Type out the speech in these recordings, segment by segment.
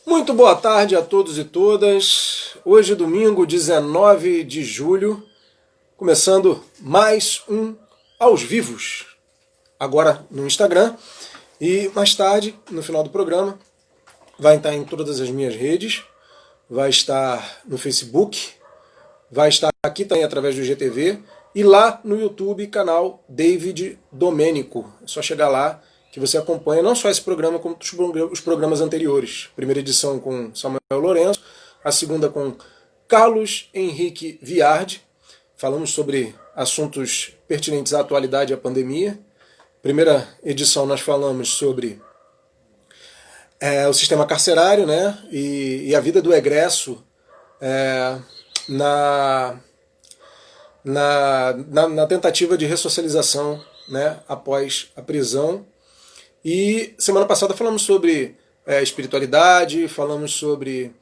Muito boa tarde a todos e todas. Hoje, domingo, 19 de julho, começando mais um Aos Vivos, agora no Instagram. E mais tarde, no final do programa, vai estar em todas as minhas redes, vai estar no Facebook, vai estar aqui também através do IGTV e lá no YouTube, canal David Domênico. É só chegar lá que você acompanha não só esse programa, como os programas anteriores. Primeira edição com Samuel Lourenço, a segunda com Carlos Henrique Viardi. Falamos sobre assuntos pertinentes à atualidade e à pandemia. Primeira edição nós falamos sobre o sistema carcerário, né, e a vida do egresso na, na tentativa de ressocialização, né, após a prisão. E semana passada falamos sobre espiritualidade, falamos sobre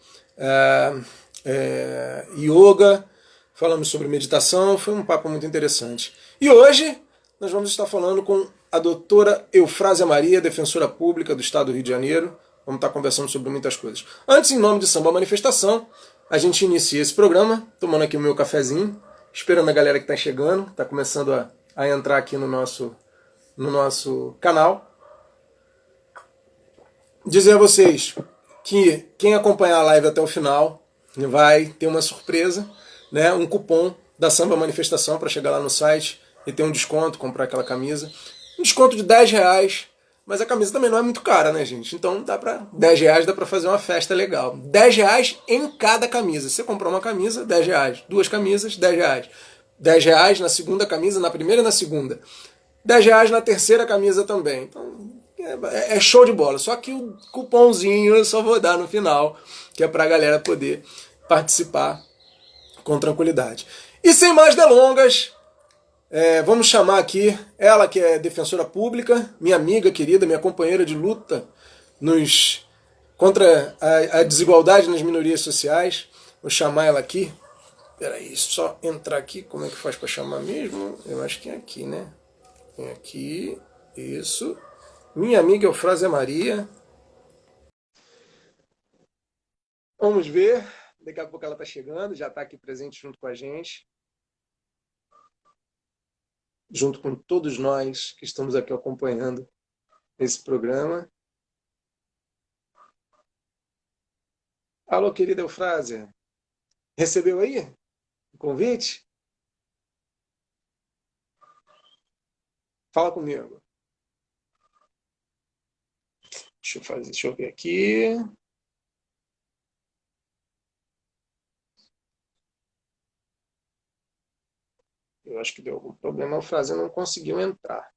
yoga, falamos sobre meditação, foi um papo muito interessante. E hoje nós vamos estar falando com a doutora Eufrásia Maria, defensora pública do Estado do Rio de Janeiro. Vamos estar conversando sobre muitas coisas. Antes, em nome de Samba Manifestação, a gente inicia esse programa, tomando aqui o meu cafezinho, esperando a galera que está chegando, está começando a entrar aqui no nosso canal. Dizer a vocês que quem acompanhar a live até o final vai ter uma surpresa, né? Um cupom da Samba Manifestação para chegar lá no site e ter um desconto, comprar aquela camisa. Um desconto de R$10, mas a camisa também não é muito cara, né, gente? Então dá para R$10 dá para fazer uma festa legal. R$10 em cada camisa. Se você comprar uma camisa, R$10. Duas camisas, R$10. R$10 na segunda camisa, na primeira e na segunda. R$10 na terceira camisa também. Então é show de bola. Só que o cupomzinho eu só vou dar no final, que é para a galera poder participar com tranquilidade. E sem mais delongas, vamos chamar aqui ela que é defensora pública, minha amiga querida, minha companheira de luta contra a desigualdade nas minorias sociais. Vou chamar ela aqui. Peraí, só entrar aqui. Como é que faz para chamar mesmo? Eu acho que é aqui, né? Vem aqui. Isso. Minha amiga Eufrásia Maria. Vamos ver. Daqui a pouco ela está chegando, já está aqui presente junto com a gente. Junto com todos nós que estamos aqui acompanhando esse programa. Alô, querida Eufrásia. Recebeu aí o convite? Fala comigo. Deixa eu ver aqui. Eu acho que deu algum problema, a Eufrásia não conseguiu entrar.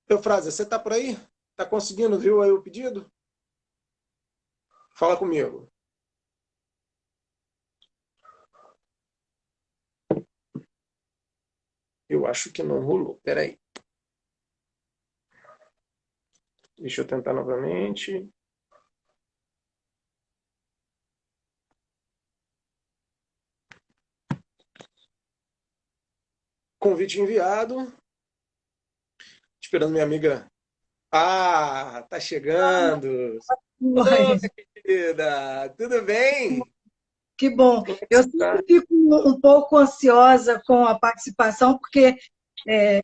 Eufrásia, você está por aí? Está conseguindo, viu aí o pedido? Fala comigo. Eu acho que não rolou. Peraí. Deixa eu tentar novamente. Convite enviado. Esperando minha amiga. Ah, tá chegando. Ô, Oi, querida, tudo bem? que bom. Como é que Eu você tá? sempre fico um pouco ansiosa com a participação, porque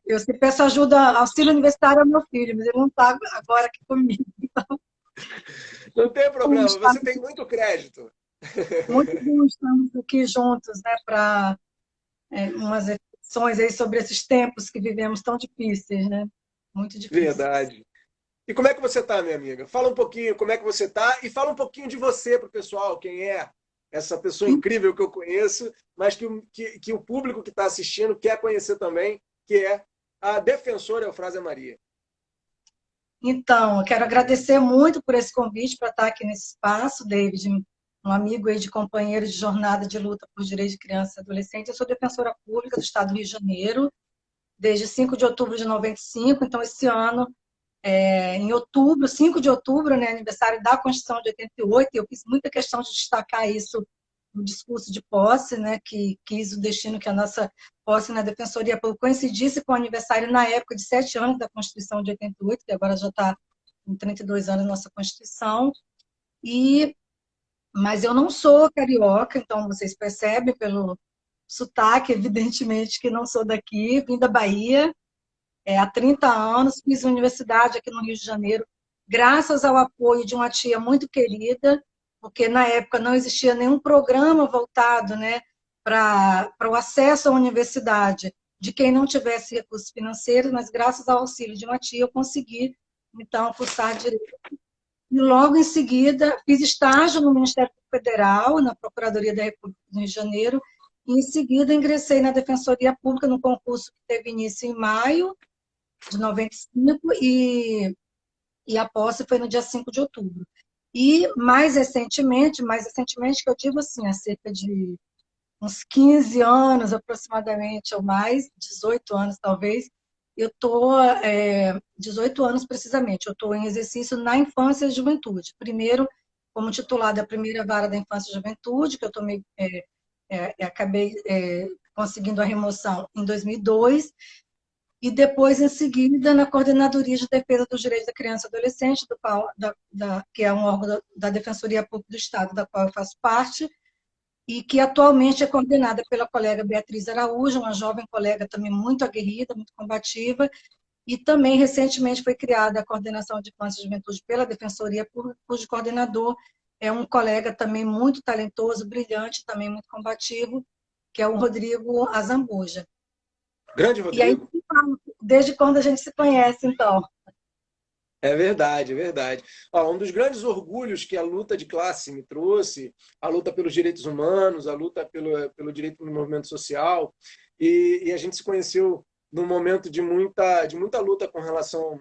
eu sempre peço ajuda, auxílio universitário ao meu filho, mas ele não está agora aqui comigo. Não tem Então, problema, está você tem muito crédito. muito bom estarmos aqui juntos, né, para umas reflexões aí sobre esses tempos que vivemos tão difíceis, né? Muito difíceis. Verdade. E como é que você tá, minha amiga? Fala um pouquinho como é que você tá e fala um pouquinho de você para o pessoal, quem é essa pessoa incrível que eu conheço, mas que o público que está assistindo quer conhecer também, que é a defensora Eufrásia Maria. Então, eu quero agradecer muito por esse convite para estar aqui nesse espaço, David, um amigo aí de companheiro de jornada de luta por direitos de criança e adolescente. Eu sou defensora pública do Estado do Rio de Janeiro, desde 5 de outubro de 95. Então, esse ano, em outubro, 5 de outubro, né, aniversário da Constituição de 88, e eu fiz muita questão de destacar isso no discurso de posse, né, que quis o destino que a nossa posse na Defensoria Pública coincidisse com o aniversário, na época, de 7 anos da Constituição de 88, que agora já está com 32 anos nossa Constituição. Mas eu não sou carioca, então vocês percebem pelo sotaque, evidentemente, que não sou daqui, vim da Bahia, há 30 anos, fiz universidade aqui no Rio de Janeiro, graças ao apoio de uma tia muito querida, porque na época não existia nenhum programa voltado, né, para o acesso à universidade de quem não tivesse recursos financeiros, mas graças ao auxílio de uma tia eu consegui, então, cursar direito. E logo em seguida fiz estágio no Ministério Federal, na Procuradoria da República do Rio de Janeiro, e em seguida ingressei na Defensoria Pública no concurso que teve início em maio de 95 e a posse foi no dia 5 de outubro. E mais recentemente que eu digo assim, há cerca de uns 15 anos aproximadamente, ou mais, 18 anos talvez, eu estou, 18 anos precisamente, eu estou em exercício na infância e juventude. Primeiro, como titular da primeira vara da infância e juventude, que eu tomei, acabei conseguindo a remoção em 2002, e depois, em seguida, na Coordenadoria de Defesa dos Direitos da Criança e Adolescente, que é um órgão da Defensoria Pública do Estado, da qual eu faço parte, e que atualmente é coordenada pela colega Beatriz Araújo, uma jovem colega também muito aguerrida, muito combativa, e também recentemente foi criada a coordenação de infância e juventude pela Defensoria Pública, cujo coordenador é um colega também muito talentoso, brilhante, também muito combativo, que é o Rodrigo Azambuja. Grande E aí, Rodrigo. desde quando a gente se conhece, então? É verdade, é verdade. Ó, um dos grandes orgulhos que a luta de classe me trouxe, a luta pelos direitos humanos, a luta pelo direito no movimento social, e a gente se conheceu num momento de muita luta com relação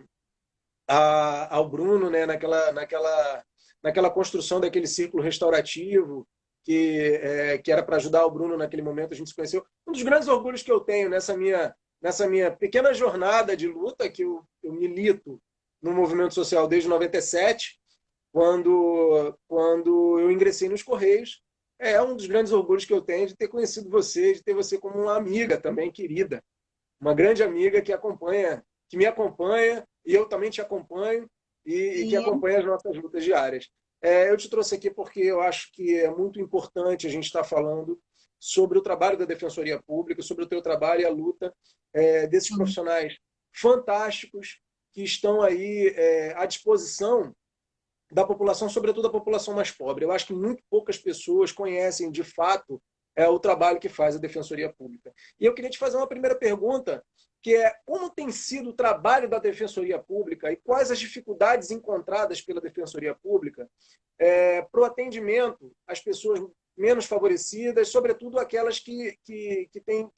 ao Bruno, né, naquela construção daquele círculo restaurativo que era para ajudar o Bruno naquele momento, a gente se conheceu. Um dos grandes orgulhos que eu tenho nessa minha pequena jornada de luta, que eu milito no movimento social desde 97, quando eu ingressei nos Correios, é um dos grandes orgulhos que eu tenho de ter conhecido você, de ter você como uma amiga também querida, uma grande amiga que me acompanha, e eu também te acompanho, e que acompanha as nossas lutas diárias. Eu te trouxe aqui porque eu acho que é muito importante a gente estar falando sobre o trabalho da Defensoria Pública, sobre o teu trabalho e a luta desses profissionais fantásticos que estão aí à disposição da população, sobretudo a população mais pobre. Eu acho que muito poucas pessoas conhecem, de fato, o trabalho que faz a Defensoria Pública. E eu queria te fazer uma primeira pergunta, que é como tem sido o trabalho da Defensoria Pública e quais as dificuldades encontradas pela Defensoria Pública para o atendimento às pessoas menos favorecidas, sobretudo aquelas que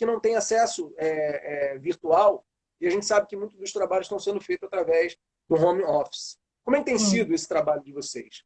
não têm acesso virtual, e a gente sabe que muitos dos trabalhos estão sendo feitos através do home office. Como é que tem sido esse trabalho de vocês?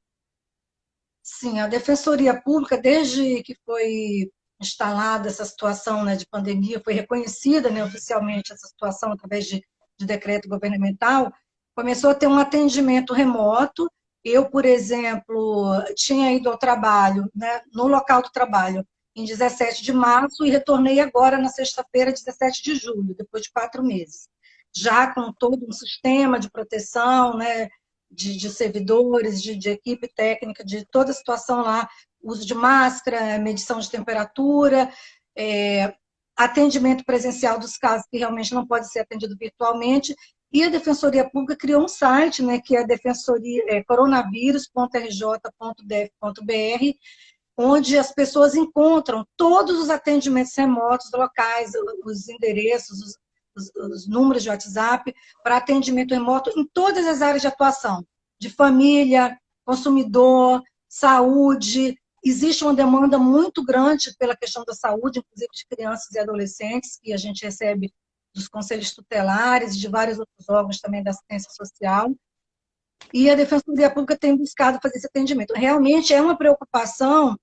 Sim, a Defensoria Pública, desde que foi instalada essa situação, né, de pandemia, foi reconhecida, né, oficialmente essa situação através de decreto governamental, começou a ter um atendimento remoto. Eu, por exemplo, tinha ido ao trabalho, né, no local do trabalho, em 17 de março e retornei agora na sexta-feira, 17 de julho, depois de 4 meses. Já com todo um sistema de proteção, né, de servidores, de equipe técnica, de toda a situação lá, uso de máscara, medição de temperatura, atendimento presencial dos casos que realmente não pode ser atendido virtualmente. E a Defensoria Pública criou um site, né, que é a coronavírus.rj.def.br, onde as pessoas encontram todos os atendimentos remotos locais, os endereços, os números de WhatsApp para atendimento remoto em todas as áreas de atuação, de família, consumidor, saúde. Existe uma demanda muito grande pela questão da saúde, inclusive de crianças e adolescentes, que a gente recebe dos conselhos tutelares e de vários outros órgãos também da assistência social. E a Defensoria Pública tem buscado fazer esse atendimento. Realmente é uma preocupação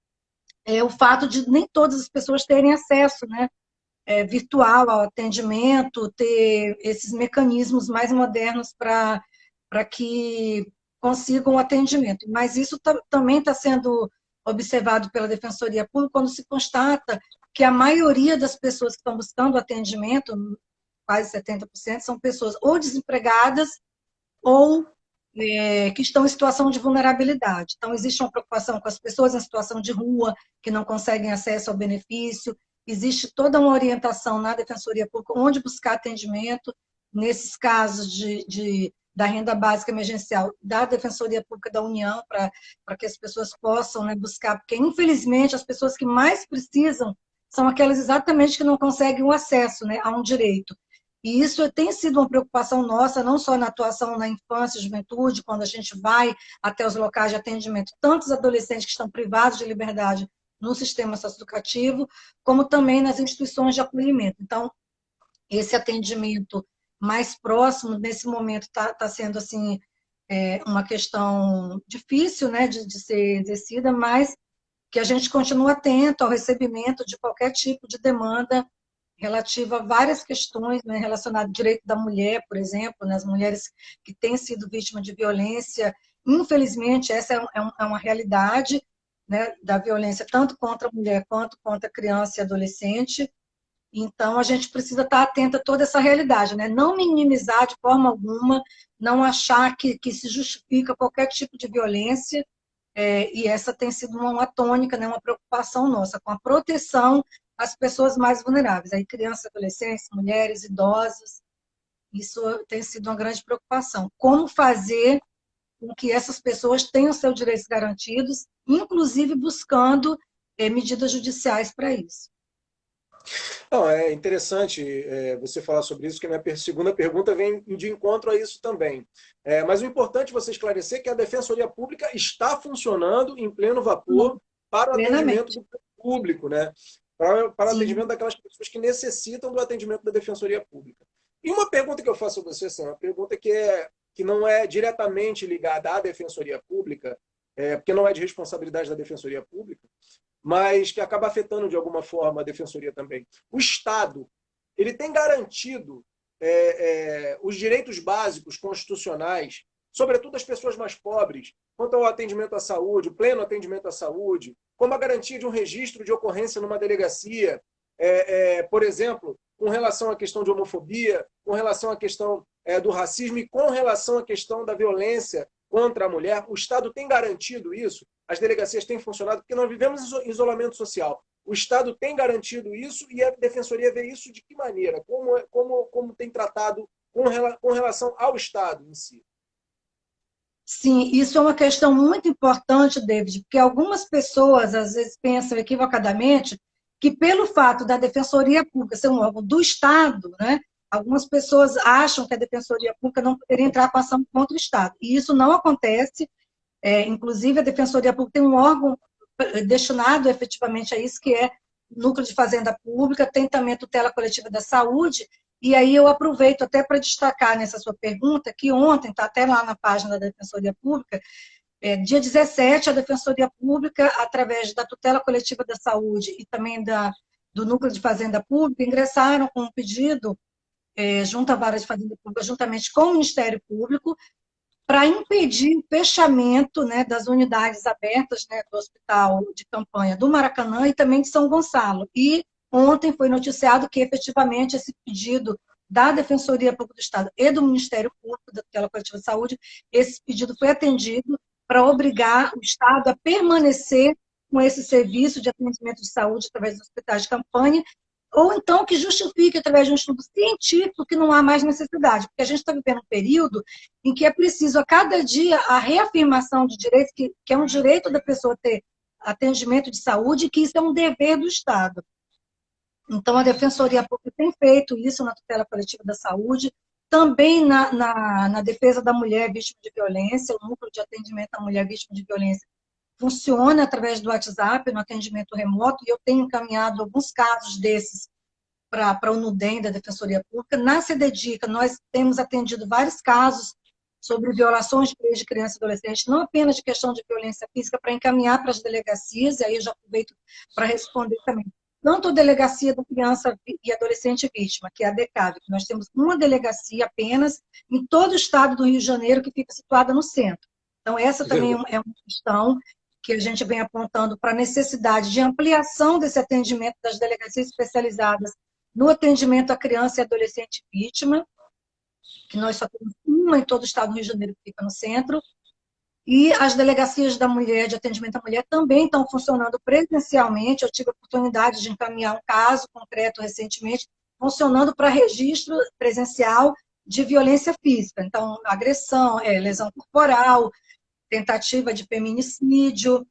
o fato de nem todas as pessoas terem acesso, né, virtual ao atendimento, ter esses mecanismos mais modernos para que consigam o atendimento. Mas isso também está sendo observado pela Defensoria Pública quando se constata que a maioria das pessoas que estão buscando atendimento, quase 70%, são pessoas ou desempregadas ou que estão em situação de vulnerabilidade. Então, existe uma preocupação com as pessoas em situação de rua, que não conseguem acesso ao benefício, existe toda uma orientação na Defensoria Pública onde buscar atendimento, nesses casos da renda básica emergencial da Defensoria Pública da União, para que as pessoas possam, né, buscar, porque, infelizmente, as pessoas que mais precisam são aquelas exatamente que não conseguem o acesso, né, a um direito. E isso tem sido uma preocupação nossa, não só na atuação na infância e juventude, quando a gente vai até os locais de atendimento, tantos adolescentes que estão privados de liberdade no sistema socioeducativo, como também nas instituições de acolhimento. Então, esse atendimento mais próximo, nesse momento, está sendo assim, uma questão difícil, né, de ser exercida, mas que a gente continua atento ao recebimento de qualquer tipo de demanda relativa a várias questões, né, relacionadas ao direito da mulher, por exemplo, né, as mulheres que têm sido vítimas de violência. Infelizmente, essa é uma realidade, né, da violência tanto contra a mulher quanto contra a criança e adolescente. Então, a gente precisa estar atento a toda essa realidade, né? Não minimizar de forma alguma, não achar que se justifica qualquer tipo de violência, e essa tem sido uma tônica, né, uma preocupação nossa, com a proteção às pessoas mais vulneráveis, aí crianças, adolescentes, mulheres, idosos, isso tem sido uma grande preocupação. Como fazer com que essas pessoas tenham seus direitos garantidos, inclusive buscando medidas judiciais para isso. Não, é interessante você falar sobre isso, que a minha segunda pergunta vem de encontro a isso também. Mas o importante é você esclarecer que a Defensoria Pública está funcionando em pleno vapor para o atendimento do público, né? Para o atendimento daquelas pessoas que necessitam do atendimento da Defensoria Pública. E uma pergunta que eu faço a você, assim, uma pergunta que não é diretamente ligada à Defensoria Pública, porque não é de responsabilidade da Defensoria Pública, mas que acaba afetando de alguma forma a Defensoria também. O Estado, ele tem garantido os direitos básicos constitucionais, sobretudo as pessoas mais pobres, quanto ao atendimento à saúde, o pleno atendimento à saúde, como a garantia de um registro de ocorrência numa delegacia, por exemplo, com relação à questão de homofobia, com relação à questão do racismo e com relação à questão da violência contra a mulher. O Estado tem garantido isso? As delegacias têm funcionado, porque nós vivemos isolamento social. O Estado tem garantido isso e a Defensoria vê isso de que maneira? Como tem tratado com relação ao Estado em si? Sim, isso é uma questão muito importante, David, porque algumas pessoas, às vezes, pensam equivocadamente que, pelo fato da Defensoria Pública ser um órgão do Estado, né, algumas pessoas acham que a Defensoria Pública não poderia entrar com ação contra o Estado. E isso não acontece. Inclusive, a Defensoria Pública tem um órgão destinado efetivamente a isso, que é Núcleo de Fazenda Pública, tem também a tutela coletiva da saúde, e aí eu aproveito até para destacar nessa sua pergunta, que ontem, está até lá na página da Defensoria Pública, dia 17, a Defensoria Pública, através da tutela coletiva da saúde e também do Núcleo de Fazenda Pública, ingressaram com um pedido junto à Vara de Fazenda Pública, juntamente com o Ministério Público, para impedir o fechamento, né, das unidades abertas, né, do Hospital de Campanha do Maracanã e também de São Gonçalo. E ontem foi noticiado que, efetivamente, esse pedido da Defensoria Pública do Estado e do Ministério Público, da Tutela Coletiva de Saúde, esse pedido foi atendido para obrigar o Estado a permanecer com esse serviço de atendimento de saúde através dos hospitais de campanha, ou então que justifique, através de um estudo científico, que não há mais necessidade, porque a gente está vivendo um período em que é preciso, a cada dia, a reafirmação de direitos, que é um direito da pessoa ter atendimento de saúde, e que isso é um dever do Estado. Então, a Defensoria Pública tem feito isso na tutela coletiva da saúde, também na defesa da mulher vítima de violência, o núcleo de atendimento à mulher vítima de violência funciona através do WhatsApp, no atendimento remoto, e eu tenho encaminhado alguns casos desses para o NUDEM, da Defensoria Pública. Na CDDICA, nós temos atendido vários casos sobre violações de direitos de criança e adolescente, não apenas de questão de violência física, para encaminhar para as delegacias, e aí eu já aproveito para responder também. Tanto a Delegacia da Criança e Adolescente Vítima, que é a DECAV, que nós temos uma delegacia apenas em todo o estado do Rio de Janeiro, que fica situada no centro. Então, essa também é uma questão. que a gente vem apontando para a necessidade de ampliação desse atendimento das delegacias especializadas no atendimento à criança e adolescente vítima, que nós só temos uma em todo o estado do Rio de Janeiro, que fica no centro, e as delegacias da mulher, de atendimento à mulher, também estão funcionando presencialmente. Eu tive a oportunidade de encaminhar um caso concreto recentemente, funcionando para registro presencial de violência física. Então, agressão, lesão corporal, tentativa de feminicídio,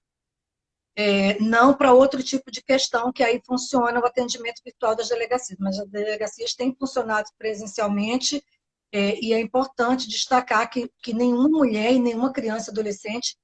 não para outro tipo de questão, que aí funciona o atendimento virtual das delegacias. Mas as delegacias têm funcionado presencialmente, e é importante destacar que nenhuma mulher e nenhuma criança e adolescente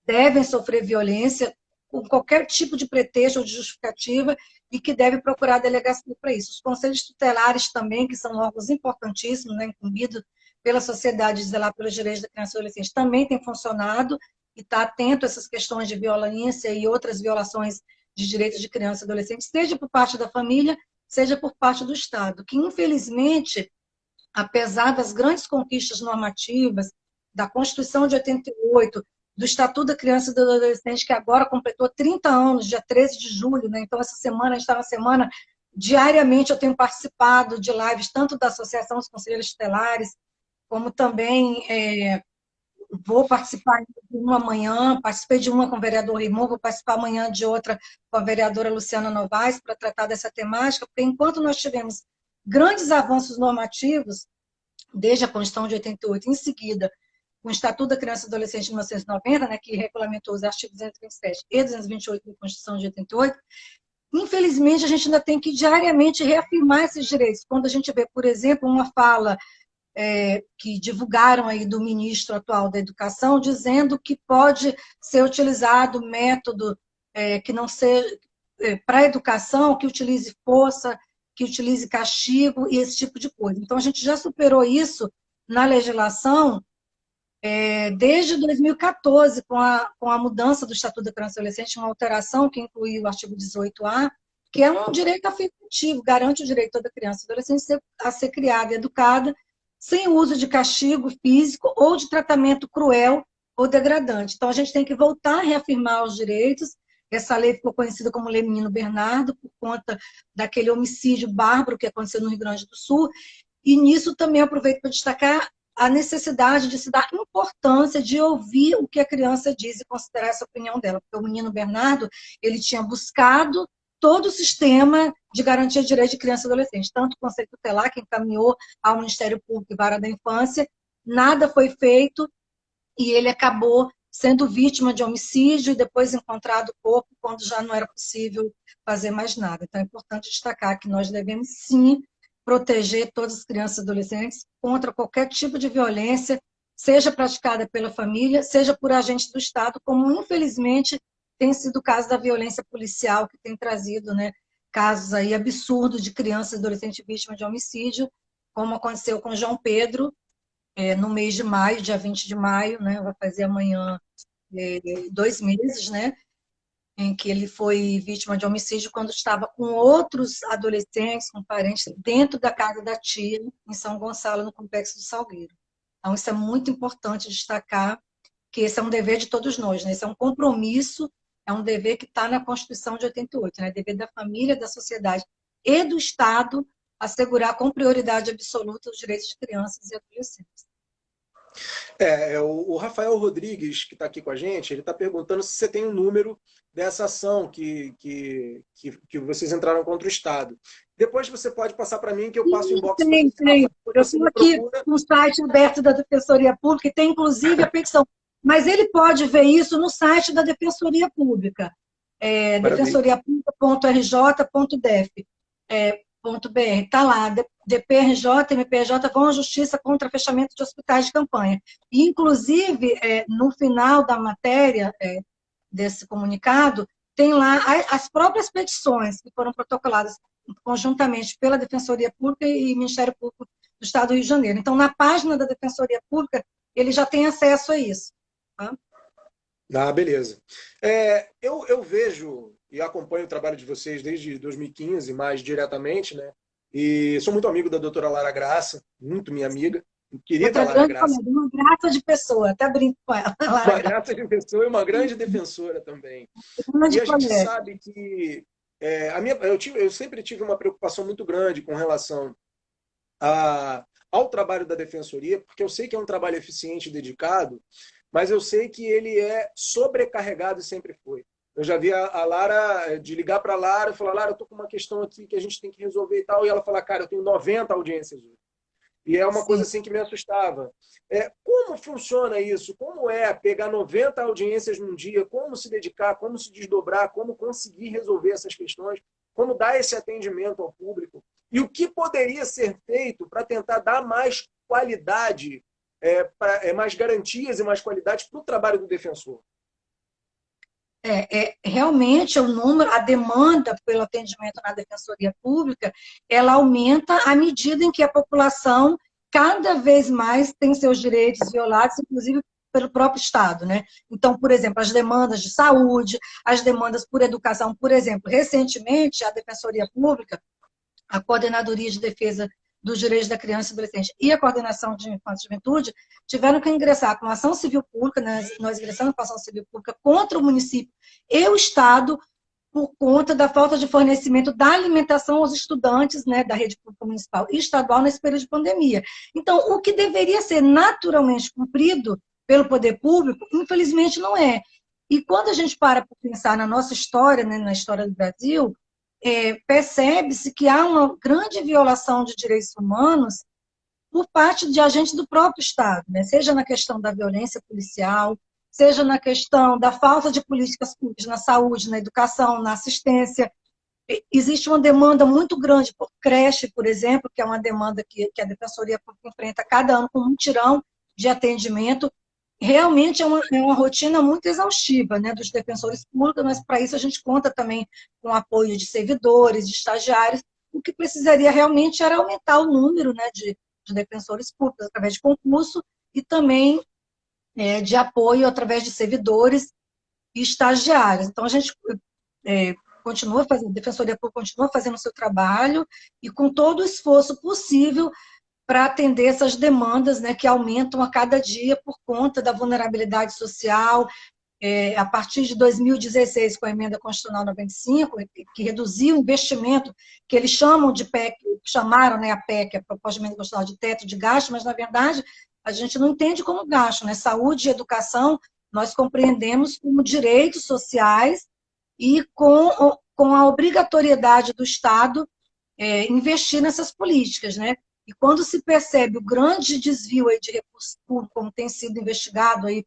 devem sofrer violência com qualquer tipo de pretexto ou de justificativa, e que deve procurar a delegacia para isso. Os conselhos tutelares também, que são órgãos importantíssimos, né, incumbidos pela sociedade de zelar pelos direitos da criança e adolescente, também têm funcionado e está atento a essas questões de violência e outras violações de direitos de criança e adolescente, seja por parte da família, seja por parte do Estado, que infelizmente, apesar das grandes conquistas normativas, da Constituição de 88, do Estatuto da Criança e do Adolescente, que agora completou 30 anos, dia 13 de julho, né? Então essa semana, a gente está na semana, diariamente eu tenho participado de lives, tanto da Associação dos Conselheiros Tutelares, como também vou participar de uma amanhã, participei de uma com o vereador Rimon, vou participar amanhã de outra com a vereadora Luciana Novaes, para tratar dessa temática, porque enquanto nós tivemos grandes avanços normativos, desde a Constituição de 88, em seguida, com o Estatuto da Criança e Adolescente de 1990, né, que regulamentou os artigos 227 e 228 da Constituição de 88, infelizmente, a gente ainda tem que diariamente reafirmar esses direitos. Quando a gente vê, por exemplo, uma fala que divulgaram aí do ministro atual da Educação, dizendo que pode ser utilizado método que não seja para a educação, que utilize força, que utilize castigo e esse tipo de coisa. Então, a gente já superou isso na legislação desde 2014, com a mudança do Estatuto da Criança e Adolescente, uma alteração que incluiu o artigo 18A, que é um direito afetivo, garante o direito de toda criança e adolescente a ser criada e educada sem uso de castigo físico ou de tratamento cruel ou degradante. Então, a gente tem que voltar a reafirmar os direitos. Essa lei ficou conhecida como Lei Menino Bernardo, por conta daquele homicídio bárbaro que aconteceu no Rio Grande do Sul. E nisso também aproveito para destacar a necessidade de se dar importância de ouvir o que a criança diz e considerar essa opinião dela. Porque o menino Bernardo, ele tinha buscado todo o sistema de garantia de direitos de criança e adolescente, tanto o Conselho Tutelar, que encaminhou ao Ministério Público e Vara da Infância, nada foi feito e ele acabou sendo vítima de homicídio e depois encontrado o corpo quando já não era possível fazer mais nada. Então é importante destacar que nós devemos sim proteger todas as crianças e adolescentes contra qualquer tipo de violência, seja praticada pela família, seja por agentes do Estado, como infelizmente tem sido o caso da violência policial, que tem trazido, né, casos aí absurdos de crianças e adolescentes vítimas de homicídio, como aconteceu com João Pedro, no mês de maio, dia 20 de maio, né, vai fazer amanhã 2 meses, né, em que ele foi vítima de homicídio quando estava com outros adolescentes, com parentes, dentro da casa da tia, em São Gonçalo, no Complexo do Salgueiro. Então, isso é muito importante destacar, que esse é um dever de todos nós, né? Esse é um compromisso, é um dever que está na Constituição de 88, né? Dever da família, da sociedade e do Estado assegurar com prioridade absoluta os direitos de crianças e adolescentes. O Rafael Rodrigues, que está aqui com a gente, ele está perguntando se você tem um número dessa ação que vocês entraram contra o Estado. Depois você pode passar para mim, que eu passo o inbox para você. Tem. Eu estou aqui no site aberto da Defensoria Pública, e tem inclusive a petição. Mas ele pode ver isso no site da Defensoria Pública, defensoriapública.rj.def.br. Está lá, DPRJ, MPRJ vão à justiça contra fechamento de hospitais de campanha. E, inclusive, no final da matéria desse comunicado, tem lá as próprias petições que foram protocoladas conjuntamente pela Defensoria Pública e Ministério Público do Estado do Rio de Janeiro. Então, na página da Defensoria Pública, ele já tem acesso a isso. Tá? Beleza. Eu vejo e acompanho o trabalho de vocês desde 2015, mais diretamente, né? E sou muito amigo da doutora Lara Graça, muito minha amiga. Querida Outra Lara grande Graça. colega, uma graça de pessoa, até brinco com ela, Lara Uma Graça. grata defensora e uma grande defensora também. E Grande a gente colega. sabe que eu sempre tive uma preocupação muito grande com relação ao trabalho da defensoria, porque eu sei que é um trabalho eficiente e dedicado, mas eu sei que ele é sobrecarregado e sempre foi. Eu já vi a Lara, de ligar para a Lara e falar, Lara, eu estou com uma questão aqui que a gente tem que resolver e tal, e ela falar, cara, eu tenho 90 audiências hoje. E é uma coisa Sim. assim que me assustava. Como funciona isso? Como é pegar 90 audiências num dia? Como se dedicar? Como se desdobrar? Como conseguir resolver essas questões? Como dar esse atendimento ao público? E o que poderia ser feito para tentar dar mais qualidade, mais garantias e mais qualidade para o trabalho do defensor? Realmente o número, a demanda pelo atendimento na defensoria pública, ela aumenta à medida em que a população cada vez mais tem seus direitos violados, inclusive pelo próprio Estado, né? Então, por exemplo, as demandas de saúde, as demandas por educação, por exemplo, recentemente a defensoria pública, a Coordenadoria de Defesa dos Direitos da Criança e do Adolescente e a Coordenação de Infância e Juventude tiveram que ingressar com ação civil pública, nós ingressamos com ação civil pública contra o município e o Estado por conta da falta de fornecimento da alimentação aos estudantes, né, da rede pública municipal e estadual nesse período de pandemia. Então, o que deveria ser naturalmente cumprido pelo poder público, infelizmente não é. E quando a gente para pensar na nossa história, né, na história do Brasil, percebe-se que há uma grande violação de direitos humanos por parte de agentes do próprio Estado, né? Seja na questão da violência policial, seja na questão da falta de políticas públicas na saúde, na educação, na assistência. Existe uma demanda muito grande por creche, por exemplo, que é uma demanda que a Defensoria Pública enfrenta cada ano com um mutirão de atendimento. Realmente é uma rotina muito exaustiva, né, dos defensores públicos, mas para isso a gente conta também com o apoio de servidores, de estagiários. O que precisaria realmente era aumentar o número, né, de defensores públicos através de concurso e também de apoio através de servidores e estagiários. Então, a gente continua fazendo, a Defensoria Pública continua fazendo o seu trabalho e com todo o esforço possível para atender essas demandas, né, que aumentam a cada dia por conta da vulnerabilidade social. A partir de 2016, com a emenda constitucional 95, que reduziu o investimento, que eles chamam de PEC, chamaram, né, a PEC, a Proposta de Emenda Constitucional de Teto de Gasto, mas, na verdade, a gente não entende como gasto, né? Saúde e educação, nós compreendemos como direitos sociais e com a obrigatoriedade do Estado investir nessas políticas, né? E quando se percebe o grande desvio aí de recursos públicos, como tem sido investigado aí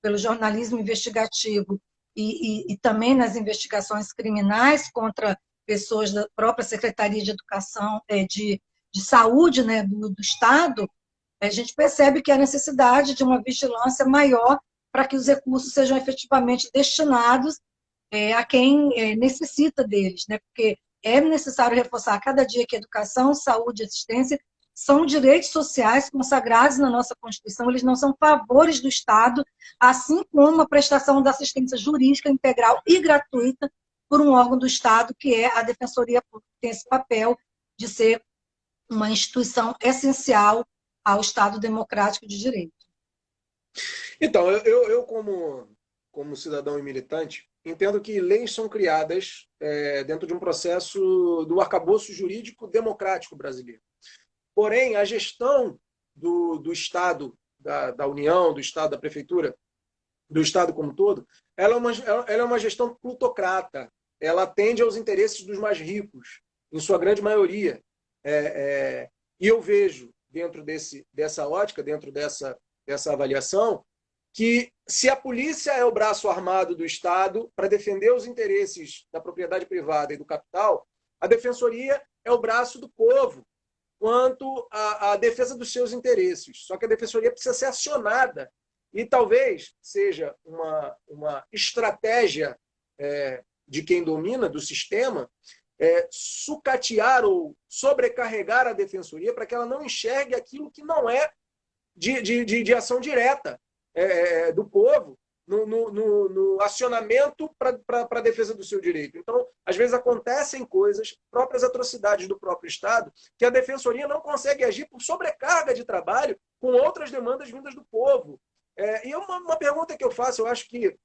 pelo jornalismo investigativo e também nas investigações criminais contra pessoas da própria Secretaria de Educação, de Saúde, né, do Estado, a gente percebe que há necessidade de uma vigilância maior para que os recursos sejam efetivamente destinados a quem necessita deles, né? Porque é necessário reforçar a cada dia que educação, saúde e assistência são direitos sociais consagrados na nossa Constituição, eles não são favores do Estado, assim como a prestação da assistência jurídica integral e gratuita por um órgão do Estado, que é a Defensoria Pública, que tem esse papel de ser uma instituição essencial ao Estado democrático de direito. Então, eu como cidadão e militante, entendo que leis são criadas dentro de um processo do arcabouço jurídico democrático brasileiro. Porém, a gestão do Estado, da União, do Estado, da Prefeitura, do Estado como um todo, ela é uma gestão plutocrata. Ela atende aos interesses dos mais ricos, em sua grande maioria. E eu vejo, dentro dessa ótica, dentro dessa avaliação, que se a polícia é o braço armado do Estado para defender os interesses da propriedade privada e do capital, a defensoria é o braço do povo quanto à defesa dos seus interesses. Só que a defensoria precisa ser acionada e talvez seja uma estratégia de quem domina, do sistema, sucatear ou sobrecarregar a defensoria para que ela não enxergue aquilo que não é de ação direta do povo no acionamento para a defesa do seu direito. Então, às vezes acontecem coisas, próprias atrocidades do próprio Estado, que a defensoria não consegue agir por sobrecarga de trabalho com outras demandas vindas do povo. E uma pergunta que eu faço, eu acho que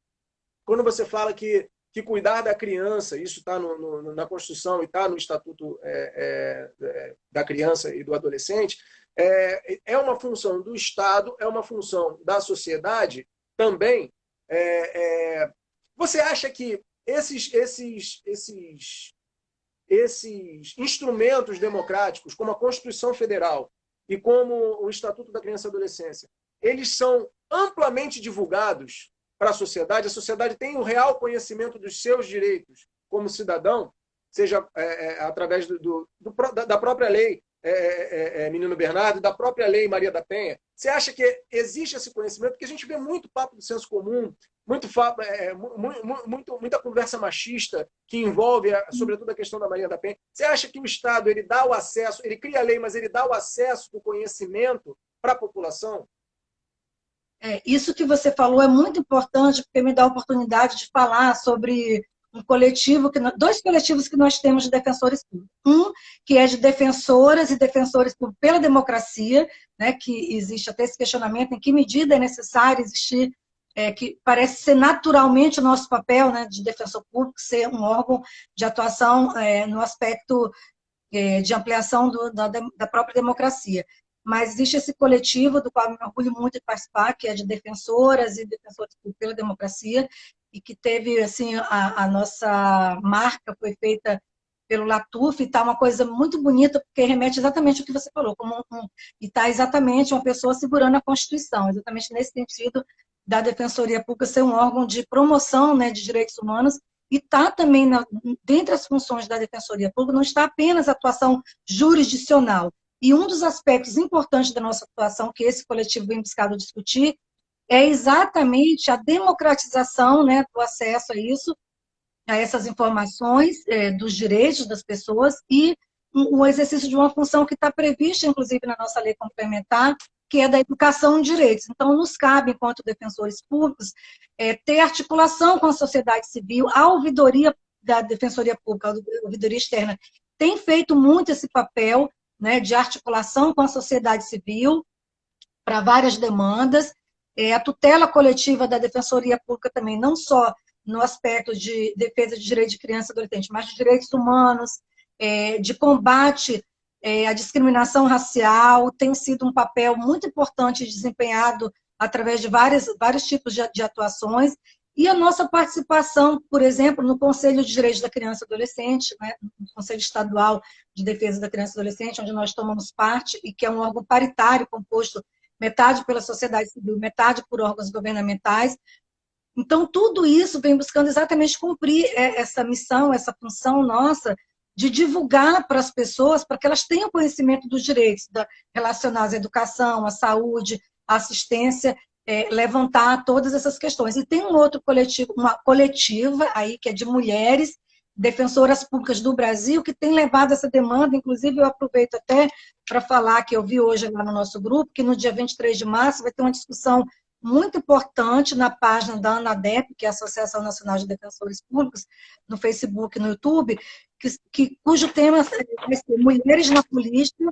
quando você fala que cuidar da criança, isso está na Constituição e está no Estatuto da Criança e do Adolescente, é uma função do Estado, é uma função da sociedade também. Você acha que esses instrumentos democráticos, como a Constituição Federal e como o Estatuto da Criança e Adolescência, eles são amplamente divulgados para a sociedade tem um real conhecimento dos seus direitos como cidadão, seja através da própria lei Menino Bernardo, da própria lei Maria da Penha? Você acha que existe esse conhecimento? Porque a gente vê muito papo do senso comum, muita conversa machista que envolve, sobretudo, a questão da Maria da Penha. Você acha que o Estado ele dá o acesso, ele cria a lei, mas ele dá o acesso do conhecimento para a população? Isso que você falou é muito importante, porque me dá a oportunidade de falar sobre dois coletivos que nós temos de defensores públicos. Um, que é de defensoras e defensores públicos pela democracia, né, que existe até esse questionamento em que medida é necessário existir, que parece ser naturalmente o nosso papel, né, de defensor público, ser um órgão de atuação no aspecto de ampliação da própria democracia. Mas existe esse coletivo, do qual me orgulho muito de participar, que é de defensoras e defensores pela democracia, e que teve, assim, a nossa marca foi feita pelo Latuf, e está uma coisa muito bonita, porque remete exatamente ao que você falou, e está exatamente uma pessoa segurando a Constituição, exatamente nesse sentido da Defensoria Pública ser um órgão de promoção, né, de direitos humanos, e está também, dentre as funções da Defensoria Pública, não está apenas a atuação jurisdicional. E um dos aspectos importantes da nossa atuação, que esse coletivo vem buscado discutir, é exatamente a democratização, né, do acesso a essas informações, dos direitos das pessoas, e o exercício de uma função que está prevista, inclusive, na nossa lei complementar, que é da educação em direitos. Então, nos cabe, enquanto defensores públicos, ter articulação com a sociedade civil. A ouvidoria da Defensoria Pública, a ouvidoria externa, tem feito muito esse papel, né, de articulação com a sociedade civil para várias demandas. A tutela coletiva da Defensoria Pública também, não só no aspecto de defesa de direitos de criança e adolescente, mas de direitos humanos, de combate à discriminação racial, tem sido um papel muito importante desempenhado através de vários tipos de atuações. E a nossa participação, por exemplo, no Conselho de Direitos da Criança e Adolescente, né, no Conselho Estadual de Defesa da Criança e Adolescente, onde nós tomamos parte, e que é um órgão paritário, composto metade pela sociedade civil, metade por órgãos governamentais. Então, tudo isso vem buscando exatamente cumprir essa missão, essa função nossa, de divulgar para as pessoas, para que elas tenham conhecimento dos direitos relacionados à educação, à saúde, à assistência, levantar todas essas questões. E tem um outro coletivo, uma coletiva aí, que é de mulheres defensoras públicas do Brasil, que tem levado essa demanda. Inclusive, eu aproveito até para falar que eu vi hoje lá no nosso grupo, que no dia 23 de março vai ter uma discussão muito importante na página da ANADEP, que é a Associação Nacional de Defensores Públicos, no Facebook e no YouTube, cujo tema vai ser Mulheres na Política,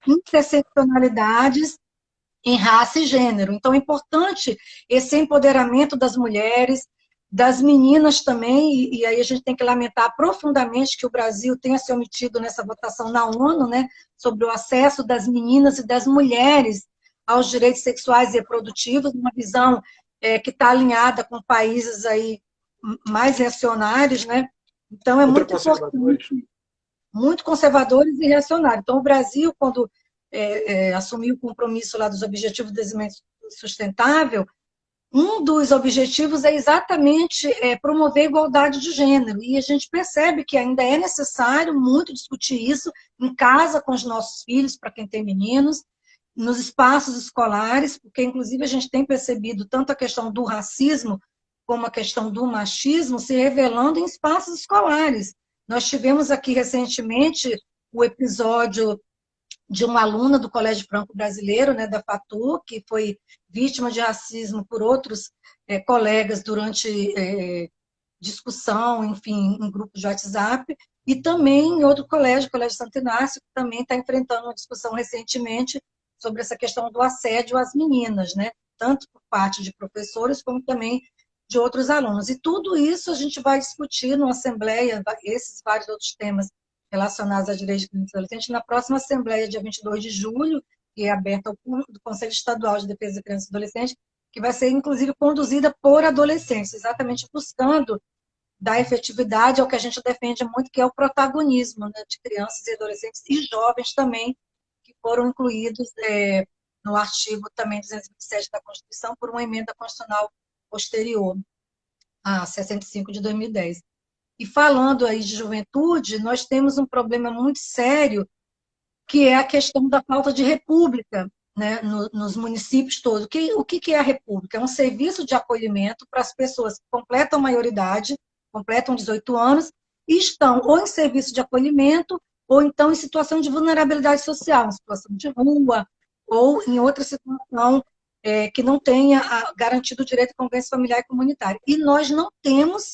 Interseccionalidades em Raça e Gênero. Então, é importante esse empoderamento das mulheres, das meninas também, e aí a gente tem que lamentar profundamente que o Brasil tenha se omitido nessa votação na ONU, né, sobre o acesso das meninas e das mulheres aos direitos sexuais e reprodutivos, uma visão que está alinhada com países aí mais reacionários, né? Então, é muito importante, muito conservadores e reacionários. Então, o Brasil, quando assumiu o compromisso lá dos Objetivos de Desenvolvimento Sustentável, um dos objetivos é exatamente promover a igualdade de gênero. E a gente percebe que ainda é necessário muito discutir isso em casa com os nossos filhos, para quem tem meninos, nos espaços escolares, porque, inclusive, a gente tem percebido tanto a questão do racismo como a questão do machismo se revelando em espaços escolares. Nós tivemos aqui recentemente o episódio de uma aluna do Colégio Franco Brasileiro, né, da FATU, que foi vítima de racismo por outros colegas durante discussão, enfim, em grupos de WhatsApp, e também em outro colégio, o Colégio Santo Inácio, que também está enfrentando uma discussão recentemente sobre essa questão do assédio às meninas, né? Tanto por parte de professores, como também de outros alunos. E tudo isso a gente vai discutir numa assembleia, esses vários outros temas relacionados à direitos de criança e adolescente, na próxima assembleia, dia 22 de julho, que é aberta ao público, do Conselho Estadual de Defesa da Criança e Adolescente, que vai ser, inclusive, conduzida por adolescentes, exatamente buscando dar efetividade ao que a gente defende muito, que é o protagonismo, né, de crianças e adolescentes e jovens também, que foram incluídos no artigo também 227 da Constituição por uma emenda constitucional posterior, a 65 de 2010. E falando aí de juventude, nós temos um problema muito sério, que é a questão da falta de república, né, nos municípios todos. O que é a república? É um serviço de acolhimento para as pessoas que completam a maioridade, completam 18 anos, e estão ou em serviço de acolhimento, ou então em situação de vulnerabilidade social, em situação de rua, ou em outra situação que não tenha garantido o direito à convivência familiar e comunitária. E nós não temos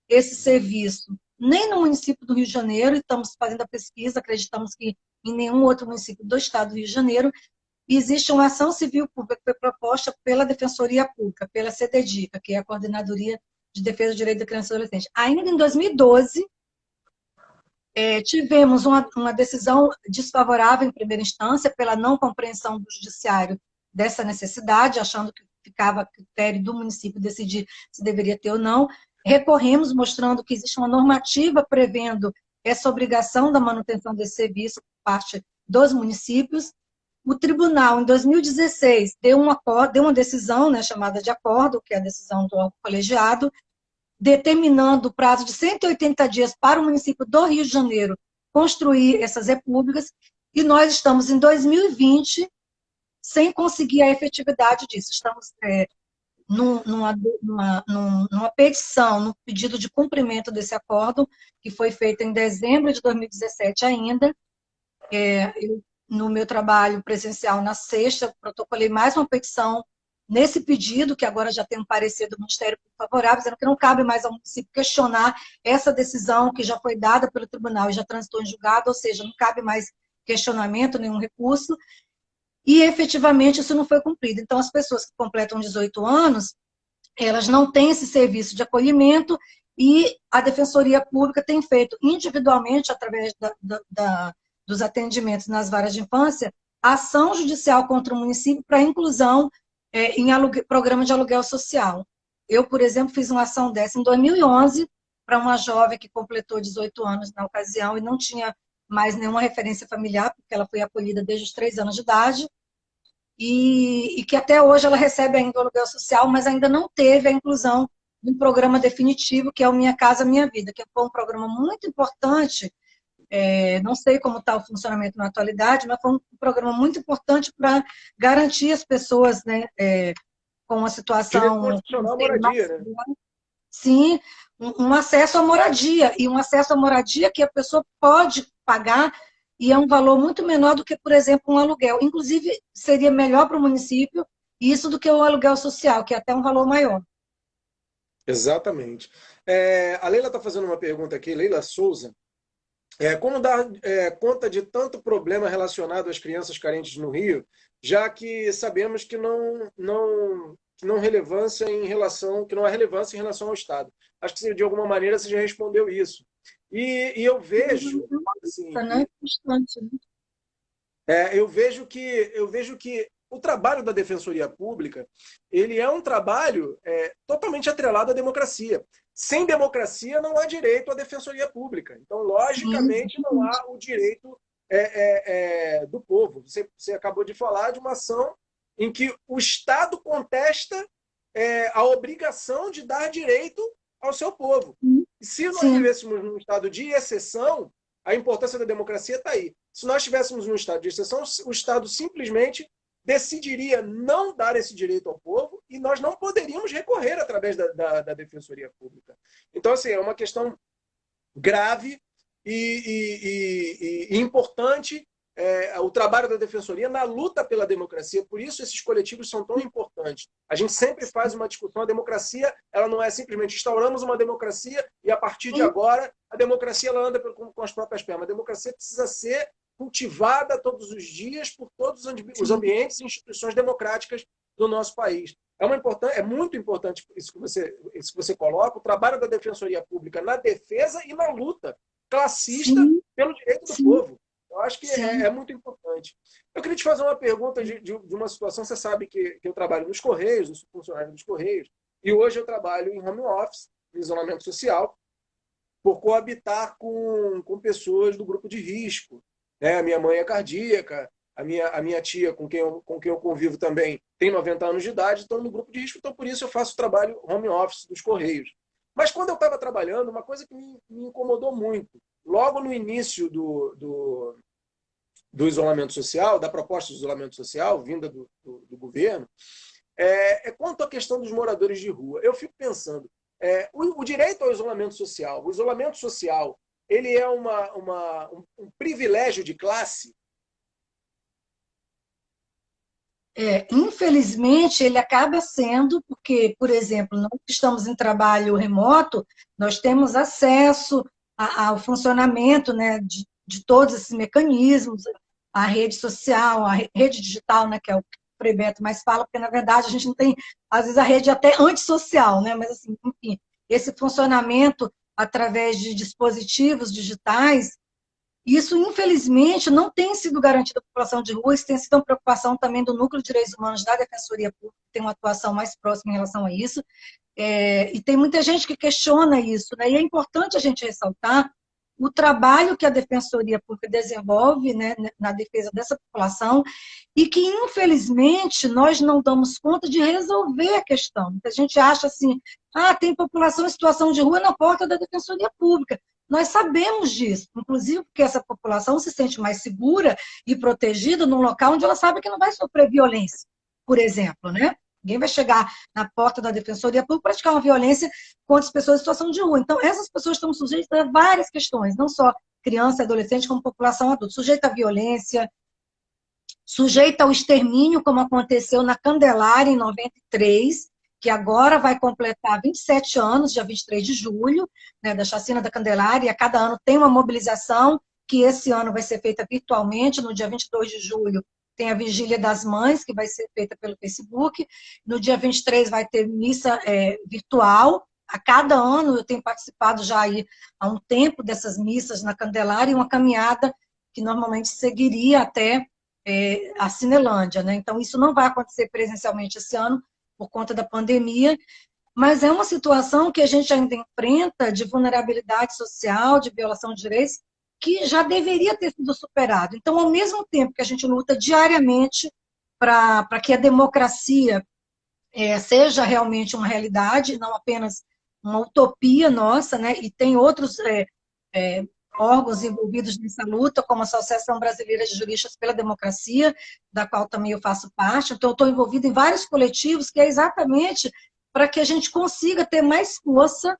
esse serviço, nem no município do Rio de Janeiro, e estamos fazendo a pesquisa, acreditamos que em nenhum outro município do estado do Rio de Janeiro, existe uma ação civil pública que foi proposta pela Defensoria Pública, pela CDDICA, que é a Coordenadoria de Defesa do Direito da Criança e Adolescente. Ainda em 2012, tivemos uma decisão desfavorável em primeira instância pela não compreensão do judiciário dessa necessidade, achando que ficava a critério do município decidir se deveria ter ou não. Recorremos, mostrando que existe uma normativa prevendo essa obrigação da manutenção desse serviço por parte dos municípios. O tribunal, em 2016, deu uma decisão, né, chamada de acordo, que é a decisão do órgão colegiado, determinando o prazo de 180 dias para o município do Rio de Janeiro construir essas repúblicas, e nós estamos em 2020 sem conseguir a efetividade disso. Estamos numa petição, num pedido de cumprimento desse acordo, que foi feito em dezembro de 2017 ainda. No meu trabalho presencial, na sexta, protocolei mais uma petição nesse pedido, que agora já tem um parecer do Ministério favorável, dizendo que não cabe mais ao município questionar essa decisão que já foi dada pelo tribunal e já transitou em julgado, ou seja, não cabe mais questionamento, nenhum recurso, e efetivamente isso não foi cumprido. Então, as pessoas que completam 18 anos, elas não têm esse serviço de acolhimento, e a Defensoria Pública tem feito individualmente, através dos atendimentos nas varas de infância, ação judicial contra o município para inclusão em programa de aluguel social. Eu, por exemplo, fiz uma ação dessa em 2011 para uma jovem que completou 18 anos na ocasião e não tinha mais nenhuma referência familiar, porque ela foi acolhida desde os 3 anos de idade, e que até hoje ela recebe ainda o aluguel social, mas ainda não teve a inclusão de um programa definitivo, que é o Minha Casa Minha Vida, que foi um programa muito importante. Não sei como está o funcionamento na atualidade, mas foi um programa muito importante para garantir as pessoas, né, com uma situação... Direito constitucional à moradia, né? Sim, um acesso à moradia, e um acesso à moradia que a pessoa pode pagar, e é um valor muito menor do que, por exemplo, um aluguel. Inclusive, seria melhor para o município isso do que o aluguel social, que é até um valor maior. Exatamente. A Leila está fazendo uma pergunta aqui, Leila Souza. Como dar conta de tanto problema relacionado às crianças carentes no Rio, já que sabemos que não há relevância em relação ao Estado? Acho que de alguma maneira você já respondeu isso. E eu vejo, assim, eu vejo que o trabalho da Defensoria Pública, ele é um trabalho totalmente atrelado à democracia. Sem democracia não há direito à Defensoria Pública. Então, logicamente, não há o direito do povo. Você acabou de falar de uma ação em que o Estado contesta a obrigação de dar direito ao seu povo. E se nós vivêssemos num estado de exceção, a importância da democracia está aí. Se nós estivéssemos num estado de exceção, o Estado simplesmente decidiria não dar esse direito ao povo, e nós não poderíamos recorrer através da Defensoria Pública. Então, assim, é uma questão grave e importante o trabalho da Defensoria na luta pela democracia. Por isso esses coletivos são tão importantes. A gente sempre faz uma discussão. A democracia, ela não é simplesmente instauramos uma democracia e a partir de agora a democracia ela anda com as próprias pernas. A democracia precisa ser cultivada todos os dias por todos os ambientes e instituições democráticas do nosso país. É muito importante isso que você coloca, o trabalho da Defensoria Pública na defesa e na luta classista pelo direito do povo. Eu acho que é muito importante. Eu queria te fazer uma pergunta de uma situação. Você sabe que eu trabalho nos Correios, eu sou funcionário dos Correios, e hoje eu trabalho em home office, em isolamento social, por coabitar com pessoas do grupo de risco. Né? A minha mãe é cardíaca, a minha tia, com quem eu convivo também, tem 90 anos de idade, estão no grupo de risco, então por isso eu faço o trabalho home office dos Correios. Mas quando eu estava trabalhando, uma coisa que me incomodou muito, logo no início do isolamento social, da proposta de isolamento social, vinda do governo, quanto à questão dos moradores de rua. Eu fico pensando, o direito ao isolamento social, o isolamento social, ele é um privilégio de classe? Infelizmente, ele acaba sendo, porque, por exemplo, nós que estamos em trabalho remoto, nós temos acesso ao funcionamento, né, de todos esses mecanismos, a rede social, a rede digital, né, que é o que o Frei Beto mais fala, porque, na verdade, a gente não tem, às vezes, a rede até antissocial, né, mas, assim, enfim, esse funcionamento através de dispositivos digitais, isso, infelizmente, não tem sido garantido à população de rua, isso tem sido uma preocupação também do Núcleo de Direitos Humanos da Defensoria Pública, que tem uma atuação mais próxima em relação a isso, e tem muita gente que questiona isso, né? E é importante a gente ressaltar o trabalho que a Defensoria Pública desenvolve, né, na defesa dessa população e que, infelizmente, nós não damos conta de resolver a questão. A gente acha assim, tem população em situação de rua na porta da Defensoria Pública. Nós sabemos disso, inclusive porque essa população se sente mais segura e protegida num local onde ela sabe que não vai sofrer violência, por exemplo, né? Ninguém vai chegar na porta da Defensoria Pública para praticar uma violência contra as pessoas em situação de rua. Então, essas pessoas estão sujeitas a várias questões, não só criança e adolescente, como população adulta. Sujeita à violência, sujeita ao extermínio, como aconteceu na Candelária, em 93, que agora vai completar 27 anos, dia 23 de julho, né, da chacina da Candelária, e a cada ano tem uma mobilização, que esse ano vai ser feita virtualmente, no dia 22 de julho tem a Vigília das Mães, que vai ser feita pelo Facebook, no dia 23 vai ter missa virtual, a cada ano eu tenho participado já aí há um tempo dessas missas na Candelária, e uma caminhada que normalmente seguiria até a Cinelândia, né? Então isso não vai acontecer presencialmente esse ano, por conta da pandemia, mas é uma situação que a gente ainda enfrenta de vulnerabilidade social, de violação de direitos, que já deveria ter sido superado. Então, ao mesmo tempo que a gente luta diariamente para que a democracia seja realmente uma realidade, não apenas uma utopia nossa, né? E tem outros órgãos envolvidos nessa luta, como a Associação Brasileira de Juristas pela Democracia, da qual também eu faço parte. Então, eu estou envolvida em vários coletivos, que é exatamente para que a gente consiga ter mais força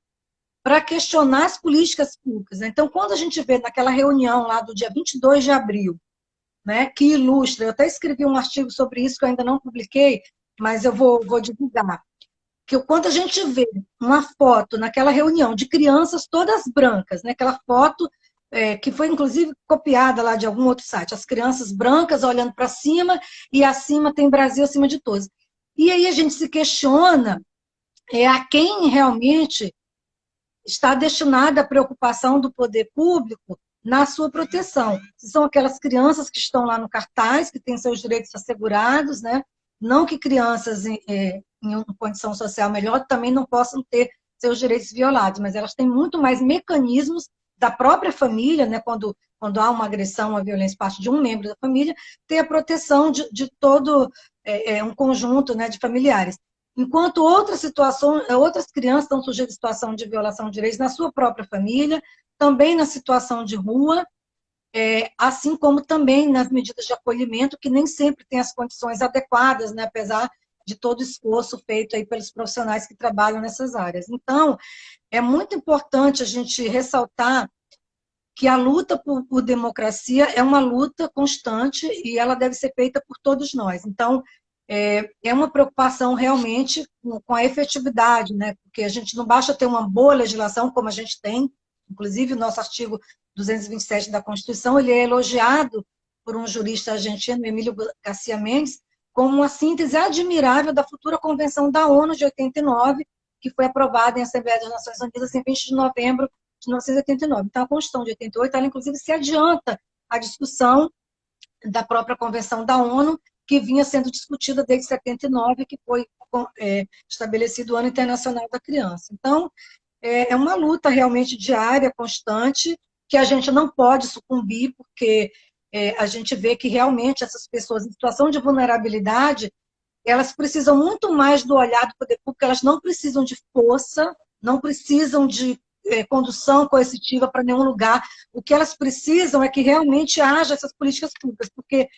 para questionar as políticas públicas. Então, quando a gente vê naquela reunião lá do dia 22 de abril, né, que ilustra, eu até escrevi um artigo sobre isso que eu ainda não publiquei, mas eu vou divulgar, que quando a gente vê uma foto naquela reunião de crianças todas brancas, né, aquela foto que foi inclusive copiada lá de algum outro site, as crianças brancas olhando para cima e acima tem Brasil acima de todos. E aí a gente se questiona a quem realmente está destinada a preocupação do poder público na sua proteção. São aquelas crianças que estão lá no cartaz, que têm seus direitos assegurados, né? Não que crianças em uma condição social melhor também não possam ter seus direitos violados, mas elas têm muito mais mecanismos da própria família, né? Quando há uma agressão, uma violência por parte de um membro da família, ter a proteção de todo um conjunto, né, de familiares. Enquanto outras crianças estão sujeitas à situação de violação de direitos na sua própria família, também na situação de rua, assim como também nas medidas de acolhimento, que nem sempre têm as condições adequadas, né, apesar de todo o esforço feito aí pelos profissionais que trabalham nessas áreas. Então, é muito importante a gente ressaltar que a luta por democracia é uma luta constante e ela deve ser feita por todos nós. Então, é uma preocupação realmente com a efetividade, né? Porque a gente não basta ter uma boa legislação, como a gente tem, inclusive o nosso artigo 227 da Constituição, ele é elogiado por um jurista argentino, Emílio Garcia Mendes, como uma síntese admirável da futura Convenção da ONU de 89, que foi aprovada em Assembleia das Nações Unidas em 20 de novembro de 1989. Então, a Constituição de 88, ela inclusive se adianta à discussão da própria Convenção da ONU, que vinha sendo discutida desde 79, que foi estabelecido o Ano Internacional da Criança. Então, é uma luta realmente diária, constante, que a gente não pode sucumbir, porque a gente vê que realmente essas pessoas em situação de vulnerabilidade, elas precisam muito mais do olhar do poder público, elas não precisam de força, não precisam de condução coercitiva para nenhum lugar. O que elas precisam é que realmente haja essas políticas públicas, porque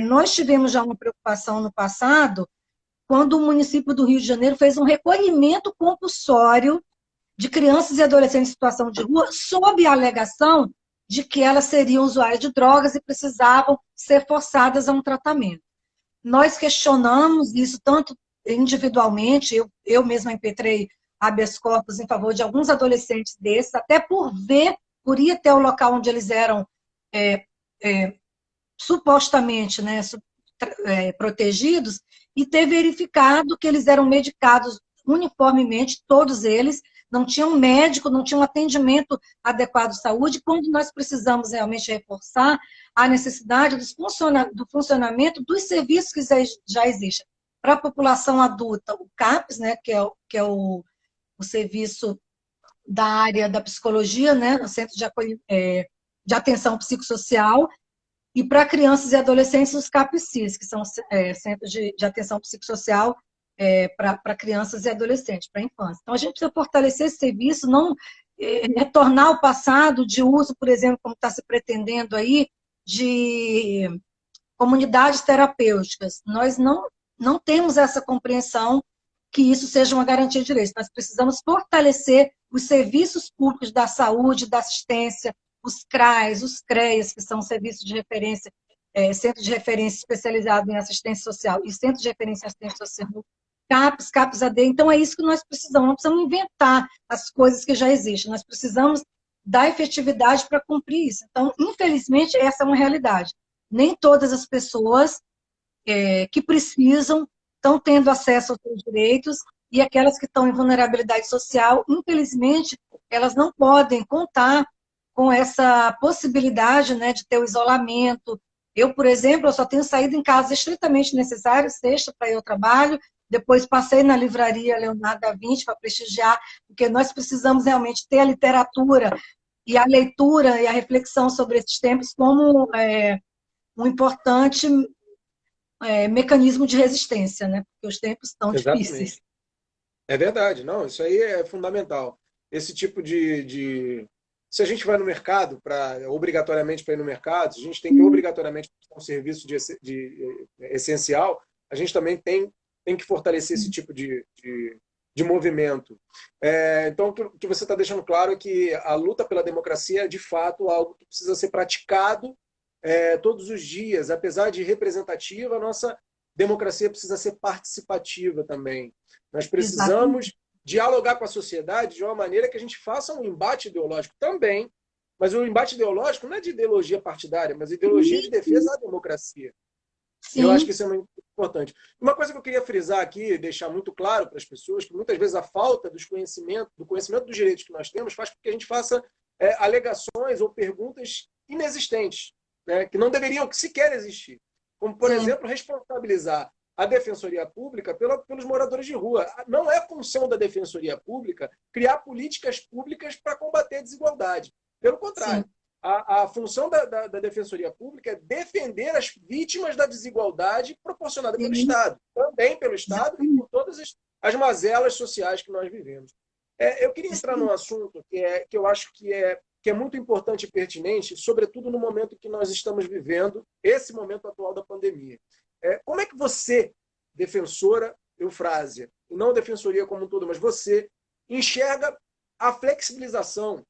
nós tivemos já uma preocupação no passado, quando o município do Rio de Janeiro fez um recolhimento compulsório de crianças e adolescentes em situação de rua, sob a alegação de que elas seriam usuárias de drogas e precisavam ser forçadas a um tratamento. Nós questionamos isso tanto individualmente, eu mesma impetrei habeas corpus em favor de alguns adolescentes desses, até por ir até o local onde eles eram supostamente, né, protegidos, e ter verificado que eles eram medicados uniformemente, todos eles, não tinham médico, não tinham atendimento adequado de saúde, quando nós precisamos realmente reforçar a necessidade do funcionamento dos serviços que já existem. Para a população adulta, o CAPS, né, que é o serviço da área da psicologia, né, o Centro de Atenção Psicossocial, e para crianças e adolescentes, os CAPCIS, que são Centros de Atenção Psicossocial para crianças e adolescentes, para a infância. Então, a gente precisa fortalecer esse serviço, não retornar ao passado de uso, por exemplo, como está se pretendendo aí, de comunidades terapêuticas. Nós não temos essa compreensão que isso seja uma garantia de direitos. Nós precisamos fortalecer os serviços públicos da saúde, da assistência, os CRAs, os CREAs, que são serviços de referência, Centro de Referência Especializado em Assistência Social e Centro de Referência em Assistência Social, CAPS, CAPS-AD. Então, é isso que nós precisamos. Não precisamos inventar as coisas que já existem. Nós precisamos dar efetividade para cumprir isso. Então, infelizmente, essa é uma realidade. Nem todas as pessoas que precisam estão tendo acesso aos seus direitos, e aquelas que estão em vulnerabilidade social, infelizmente, elas não podem contar com essa possibilidade, né, de ter o isolamento. Eu, por exemplo, eu só tenho saído em casos estritamente necessários, sexta para ir ao trabalho, depois passei na livraria Leonardo da Vinci para prestigiar, porque nós precisamos realmente ter a literatura e a leitura e a reflexão sobre esses tempos como um importante mecanismo de resistência, né? Porque os tempos estão difíceis. É verdade, não, isso aí é fundamental. Esse tipo se a gente vai no mercado, obrigatoriamente para ir no mercado, se a gente tem que obrigatoriamente prestar um serviço essencial, a gente também tem que fortalecer esse tipo de movimento. Então, o que você está deixando claro é que a luta pela democracia é, de fato, algo que precisa ser praticado todos os dias. Apesar de representativa, a nossa democracia precisa ser participativa também. Nós precisamos dialogar com a sociedade de uma maneira que a gente faça um embate ideológico também, mas o embate ideológico não é de ideologia partidária, mas ideologia de defesa da democracia. Sim. Eu acho que isso é muito importante. Uma coisa que eu queria frisar aqui, deixar muito claro para as pessoas, que muitas vezes a falta do conhecimento dos direitos que nós temos faz com que a gente faça alegações ou perguntas inexistentes, né, que não deveriam sequer existir. Como, por exemplo, responsabilizar a Defensoria Pública pelos moradores de rua. Não é função da Defensoria Pública criar políticas públicas para combater a desigualdade. Pelo contrário, a função da Defensoria Pública é defender as vítimas da desigualdade proporcionada pelo Estado. Também pelo Estado e por todas as mazelas sociais que nós vivemos. Eu queria entrar num assunto que eu acho que é muito importante e pertinente, sobretudo no momento que nós estamos vivendo, esse momento atual da pandemia. Como é que você, defensora Eufrásia, e não a defensoria como um todo, mas você, enxerga a flexibilização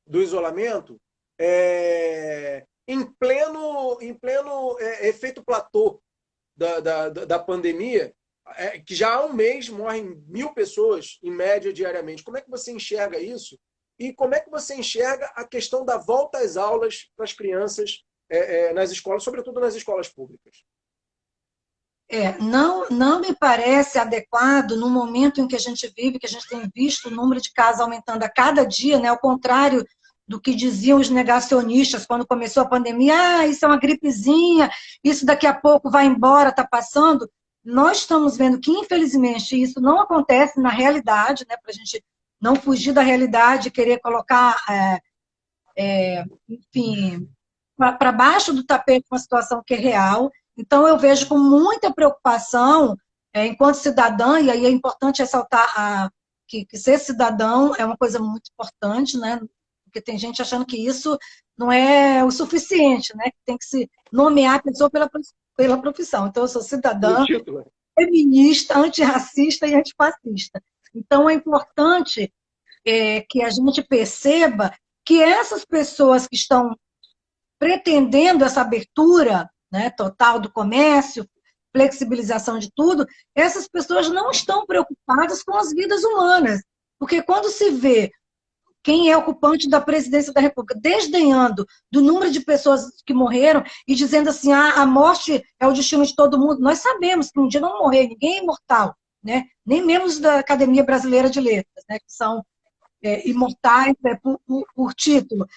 do isolamento em pleno efeito platô da pandemia, que já há um mês morrem 1.000 pessoas, em média, diariamente. Como é que você enxerga isso? E como é que você enxerga a questão da volta às aulas para as crianças nas escolas, sobretudo nas escolas públicas? Não me parece adequado no momento em que a gente vive, que a gente tem visto o número de casos aumentando a cada dia, né? Ao contrário do que diziam os negacionistas quando começou a pandemia, isso é uma gripezinha, isso daqui a pouco vai embora, está passando. Nós estamos vendo que, infelizmente, isso não acontece na realidade, né? Para a gente não fugir da realidade, querer colocar, enfim, para baixo do tapete uma situação que é real. Então, eu vejo com muita preocupação, enquanto cidadã, e aí é importante ressaltar que ser cidadão é uma coisa muito importante, né? Porque tem gente achando que isso não é o suficiente, né? Que tem que se nomear a pessoa pela profissão. Então, eu sou No cidadã, título. feminista, antirracista e antifascista. Então, é importante que a gente perceba que essas pessoas que estão pretendendo essa abertura, né, total do comércio, flexibilização de tudo, essas pessoas não estão preocupadas com as vidas humanas. Porque quando se vê quem é ocupante da presidência da República desdenhando do número de pessoas que morreram e dizendo assim, a morte é o destino de todo mundo, nós sabemos que um dia não vai morrer, ninguém é imortal, né? Nem membros da Academia Brasileira de Letras, né, que são imortais por título.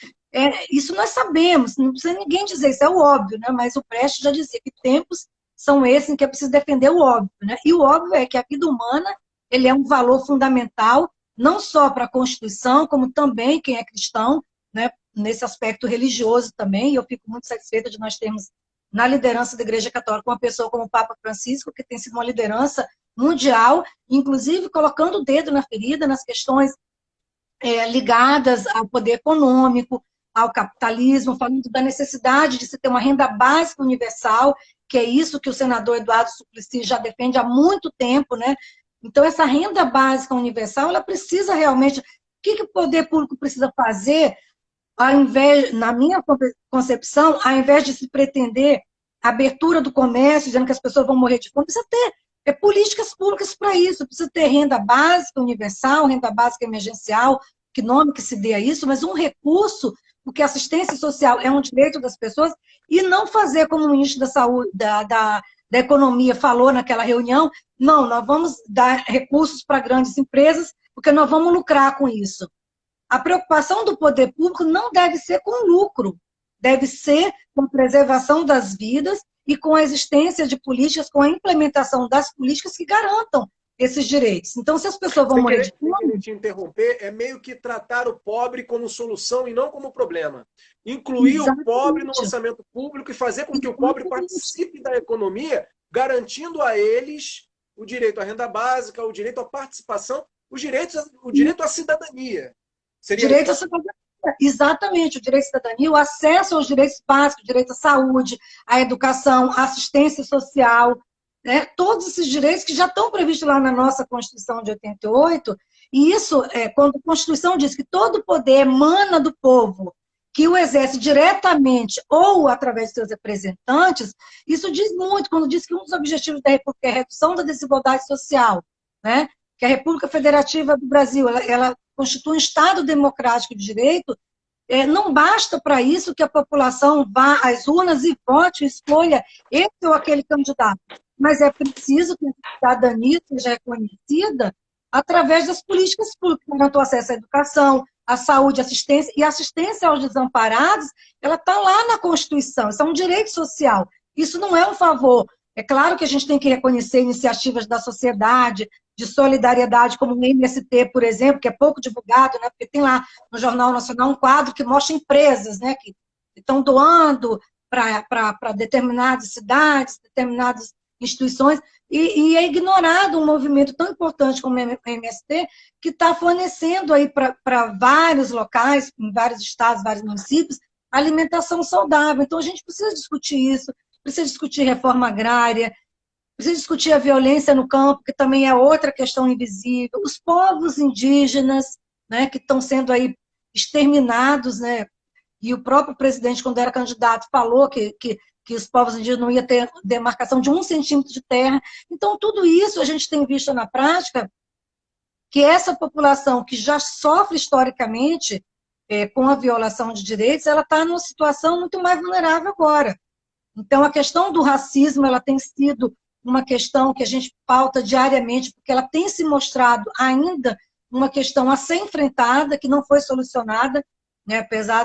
Isso nós sabemos, não precisa ninguém dizer, isso é o óbvio, né? Mas o Prestes já dizia que tempos são esses em que é preciso defender o óbvio, né? E o óbvio é que a vida humana ele é um valor fundamental, não só para a Constituição, como também quem é cristão, né? Nesse aspecto religioso também, e eu fico muito satisfeita de nós termos na liderança da Igreja Católica uma pessoa como o Papa Francisco, que tem sido uma liderança mundial, inclusive colocando o dedo na ferida, nas questões ligadas ao poder econômico, ao capitalismo, falando da necessidade de se ter uma renda básica universal, que é isso que o senador Eduardo Suplicy já defende há muito tempo, né? Então, essa renda básica universal, ela precisa realmente... O que o poder público precisa fazer, ao invés, na minha concepção, ao invés de se pretender a abertura do comércio, dizendo que as pessoas vão morrer de fome, precisa ter políticas públicas para isso, precisa ter renda básica universal, renda básica emergencial, que nome que se dê a isso, mas um recurso, porque assistência social é um direito das pessoas, e não fazer como o ministro da Saúde, da Economia falou naquela reunião, não, nós vamos dar recursos para grandes empresas, porque nós vamos lucrar com isso. A preocupação do poder público não deve ser com lucro, deve ser com a preservação das vidas e com a existência de políticas, com a implementação das políticas que garantam esses direitos. Então, se as pessoas vão morrer de fome... Sem querer te interromper, é meio que tratar o pobre como solução e não como problema. Incluir Exatamente. o pobre no orçamento público e fazer com que o pobre participe da economia, garantindo a eles o direito à renda básica, o direito à participação, o direito à cidadania. Seria direito à isso? cidadania. Exatamente, o direito à cidadania, o acesso aos direitos básicos, direito à saúde, à educação, à assistência social, né? Todos esses direitos que já estão previstos lá na nossa Constituição de 88, e isso, quando a Constituição diz que todo poder emana do povo, que o exerce diretamente ou através de seus representantes, isso diz muito, quando diz que um dos objetivos da República é a redução da desigualdade social, né? Que a República Federativa do Brasil, ela constitui um Estado democrático de direito, não basta para isso que a população vá às urnas e vote, escolha esse ou aquele candidato, mas é preciso que a cidadania seja reconhecida através das políticas públicas, garantir o acesso à educação, à saúde, assistência, e assistência aos desamparados, ela está lá na Constituição, isso é um direito social, isso não é um favor. É claro que a gente tem que reconhecer iniciativas da sociedade, de solidariedade, como o MST, por exemplo, que é pouco divulgado, né? Porque tem lá no Jornal Nacional um quadro que mostra empresas, né? Que estão doando para determinadas cidades, determinadas instituições, e é ignorado um movimento tão importante como o MST, que está fornecendo aí para vários locais, em vários estados, vários municípios, alimentação saudável. Então, a gente precisa discutir isso, precisa discutir reforma agrária, precisa discutir a violência no campo, que também é outra questão invisível, os povos indígenas, né, que estão sendo aí exterminados, né, e o próprio presidente, quando era candidato, falou que os povos indígenas não iam ter demarcação de 1 centímetro de terra. Então, tudo isso a gente tem visto na prática, que essa população que já sofre historicamente com a violação de direitos, ela está numa situação muito mais vulnerável agora. Então, a questão do racismo, ela tem sido uma questão que a gente pauta diariamente, porque ela tem se mostrado ainda uma questão a ser enfrentada, que não foi solucionada, né, apesar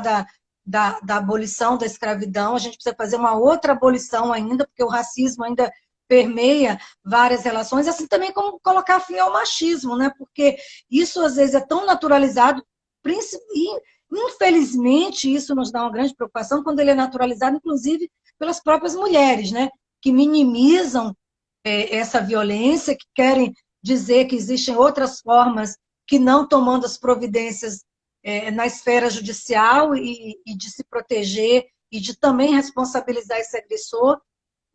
da abolição da escravidão, a gente precisa fazer uma outra abolição ainda, porque o racismo ainda permeia várias relações, assim também como colocar fim ao machismo, né? Porque isso às vezes é tão naturalizado, e infelizmente isso nos dá uma grande preocupação quando ele é naturalizado, inclusive pelas próprias mulheres, né? Que minimizam essa violência, que querem dizer que existem outras formas que não tomando as providências na esfera judicial e de se proteger e de também responsabilizar esse agressor.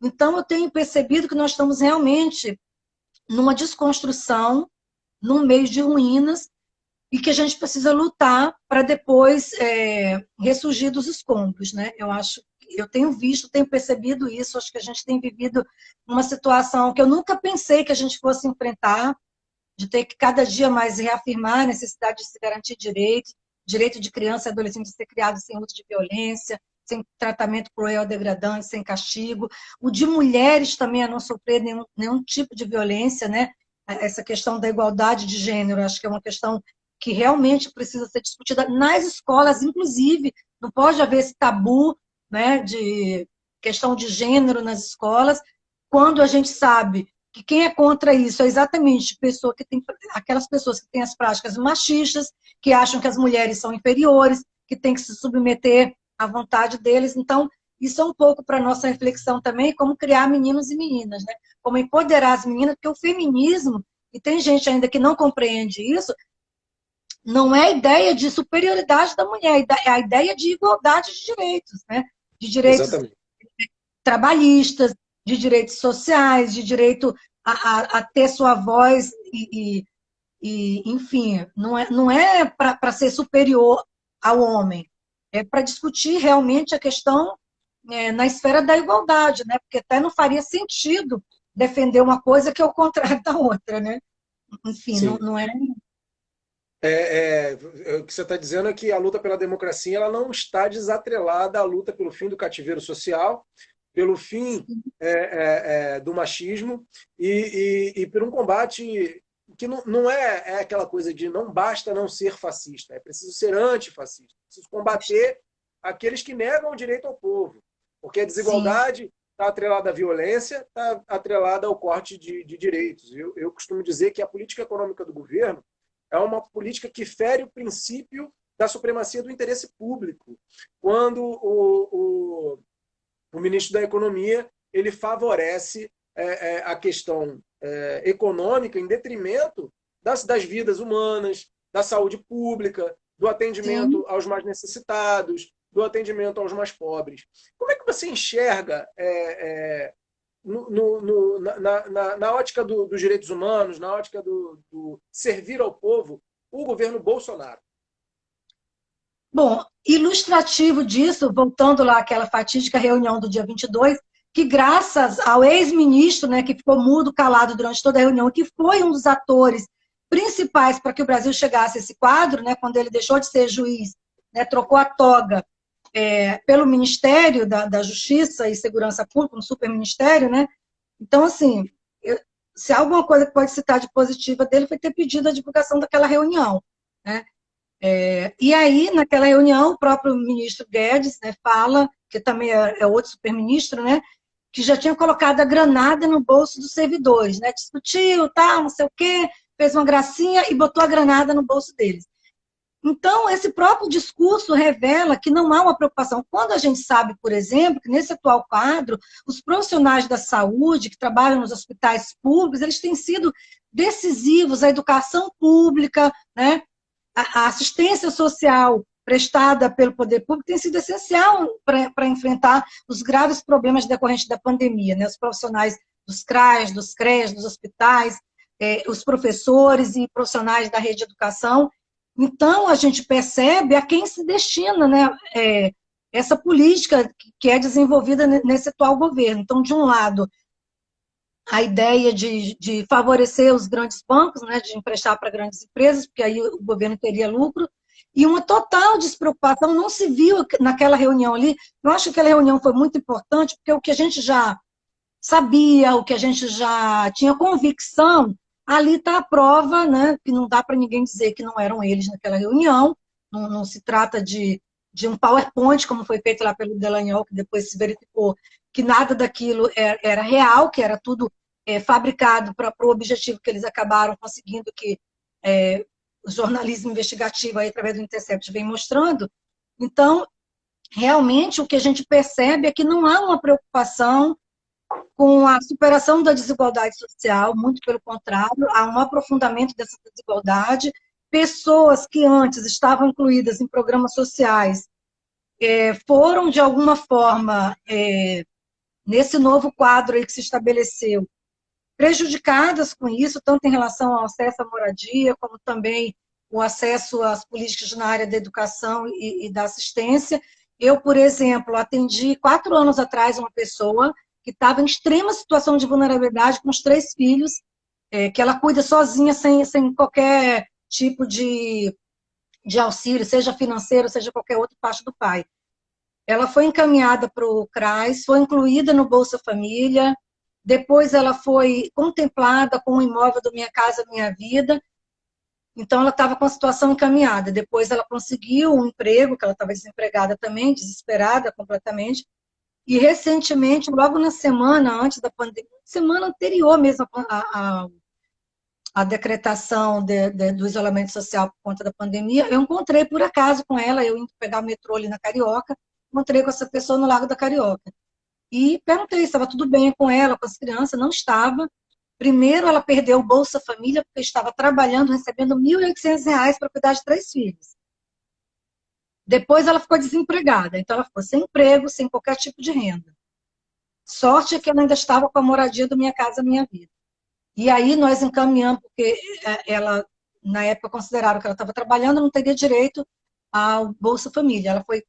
Então, eu tenho percebido que nós estamos realmente numa desconstrução, num meio de ruínas, e que a gente precisa lutar para depois ressurgir dos escombros, né? Eu tenho visto, tenho percebido isso, acho que a gente tem vivido uma situação que eu nunca pensei que a gente fosse enfrentar, de ter que cada dia mais reafirmar a necessidade de se garantir direito de criança e adolescente de ser criado sem uso de violência, sem tratamento cruel, degradante, sem castigo. O de mulheres também a não sofrer nenhum tipo de violência, né? Essa questão da igualdade de gênero, acho que é uma questão que realmente precisa ser discutida nas escolas, inclusive, não pode haver esse tabu, né, de questão de gênero nas escolas, quando a gente sabe que quem é contra isso é exatamente aquelas pessoas que têm as práticas machistas, que acham que as mulheres são inferiores, que têm que se submeter à vontade deles. Então, isso é um pouco para a nossa reflexão também, como criar meninos e meninas, né? Como empoderar as meninas, porque o feminismo, e tem gente ainda que não compreende isso, não é a ideia de superioridade da mulher, é a ideia de igualdade de direitos, né? De direitos Exatamente. trabalhistas, de direitos sociais, de direito a ter sua voz enfim, não é para ser superior ao homem, é para discutir realmente a questão na esfera da igualdade, né? Porque até não faria sentido defender uma coisa que é o contrário da outra, né? Enfim, Sim. não é... O que você está dizendo é que a luta pela democracia ela não está desatrelada à luta pelo fim do cativeiro social, pelo fim do machismo e por um combate que não é aquela coisa de não basta não ser fascista, é preciso ser antifascista, é preciso combater aqueles que negam o direito ao povo, porque a desigualdade está atrelada à violência, está atrelada ao corte de direitos. Eu costumo dizer que a política econômica do governo é uma política que fere o princípio da supremacia do interesse público, quando o ministro da Economia ele favorece a questão econômica em detrimento das vidas humanas, da saúde pública, do atendimento aos mais necessitados, do atendimento aos mais pobres. Como é que você enxerga, na ótica dos direitos humanos, na ótica do servir ao povo, o governo Bolsonaro? Bom, ilustrativo disso, voltando lá àquela fatídica reunião do dia 22, que graças ao ex-ministro, né, que ficou mudo, calado durante toda a reunião, que foi um dos atores principais para que o Brasil chegasse a esse quadro, né, quando ele deixou de ser juiz, né, trocou a toga pelo Ministério da Justiça e Segurança Pública, um superministério, né? Então, assim, se há alguma coisa que pode citar de positiva dele foi ter pedido a divulgação daquela reunião, né? E aí, naquela reunião, o próprio ministro Guedes, né, fala, que também é outro superministro, né, que já tinha colocado a granada no bolso dos servidores, né, discutiu, tal, não sei o quê, fez uma gracinha e botou a granada no bolso deles. Então, esse próprio discurso revela que não há uma preocupação. Quando a gente sabe, por exemplo, que nesse atual quadro, os profissionais da saúde que trabalham nos hospitais públicos, eles têm sido decisivos, a educação pública, né, a assistência social prestada pelo poder público tem sido essencial para enfrentar os graves problemas decorrentes da pandemia, né? Os profissionais dos CRAs, dos CREAs, dos hospitais, os professores e profissionais da rede de educação. Então, a gente percebe a quem se destina, né, essa política que é desenvolvida nesse atual governo. Então, de um lado, a ideia de favorecer os grandes bancos, né, de emprestar para grandes empresas, porque aí o governo teria lucro, e uma total despreocupação, não se viu naquela reunião ali. Eu acho que aquela reunião foi muito importante, porque o que a gente já sabia, o que a gente já tinha convicção, ali está a prova, né, que não dá para ninguém dizer que não eram eles naquela reunião, não se trata de um PowerPoint, como foi feito lá pelo Delanhol, que depois se verificou que nada daquilo era real, que era tudo fabricado para o objetivo que eles acabaram conseguindo, que o jornalismo investigativo, aí, através do Intercept, vem mostrando. Então, realmente, o que a gente percebe é que não há uma preocupação com a superação da desigualdade social, muito pelo contrário, há um aprofundamento dessa desigualdade. Pessoas que antes estavam incluídas em programas sociais foram, de alguma forma, nesse novo quadro aí que se estabeleceu, prejudicadas com isso, tanto em relação ao acesso à moradia, como também o acesso às políticas na área da educação e da assistência. Eu, por exemplo, atendi 4 anos atrás uma pessoa que estava em extrema situação de vulnerabilidade, com os 3 filhos, que ela cuida sozinha, sem qualquer tipo de auxílio, seja financeiro, seja qualquer outra parte do pai. Ela foi encaminhada para o CRAS, foi incluída no Bolsa Família, depois ela foi contemplada com o imóvel do Minha Casa Minha Vida, então ela estava com a situação encaminhada. Depois ela conseguiu um emprego, que ela estava desempregada também, desesperada completamente, e recentemente, logo na semana antes da pandemia, semana anterior mesmo a decretação do isolamento social por conta da pandemia, eu encontrei por acaso com ela, eu indo pegar o metrô ali na Carioca, encontrei com essa pessoa no Lago da Carioca. E perguntei se estava tudo bem com ela, com as crianças, não estava. Primeiro, ela perdeu o Bolsa Família, porque estava trabalhando, recebendo R$ 1.800 para cuidar de 3 filhos. Depois, ela ficou desempregada, então ela ficou sem emprego, sem qualquer tipo de renda. Sorte é que ela ainda estava com a moradia do Minha Casa Minha Vida. E aí nós encaminhamos, porque ela, na época, consideraram que ela estava trabalhando, não teria direito ao Bolsa Família. Ela foi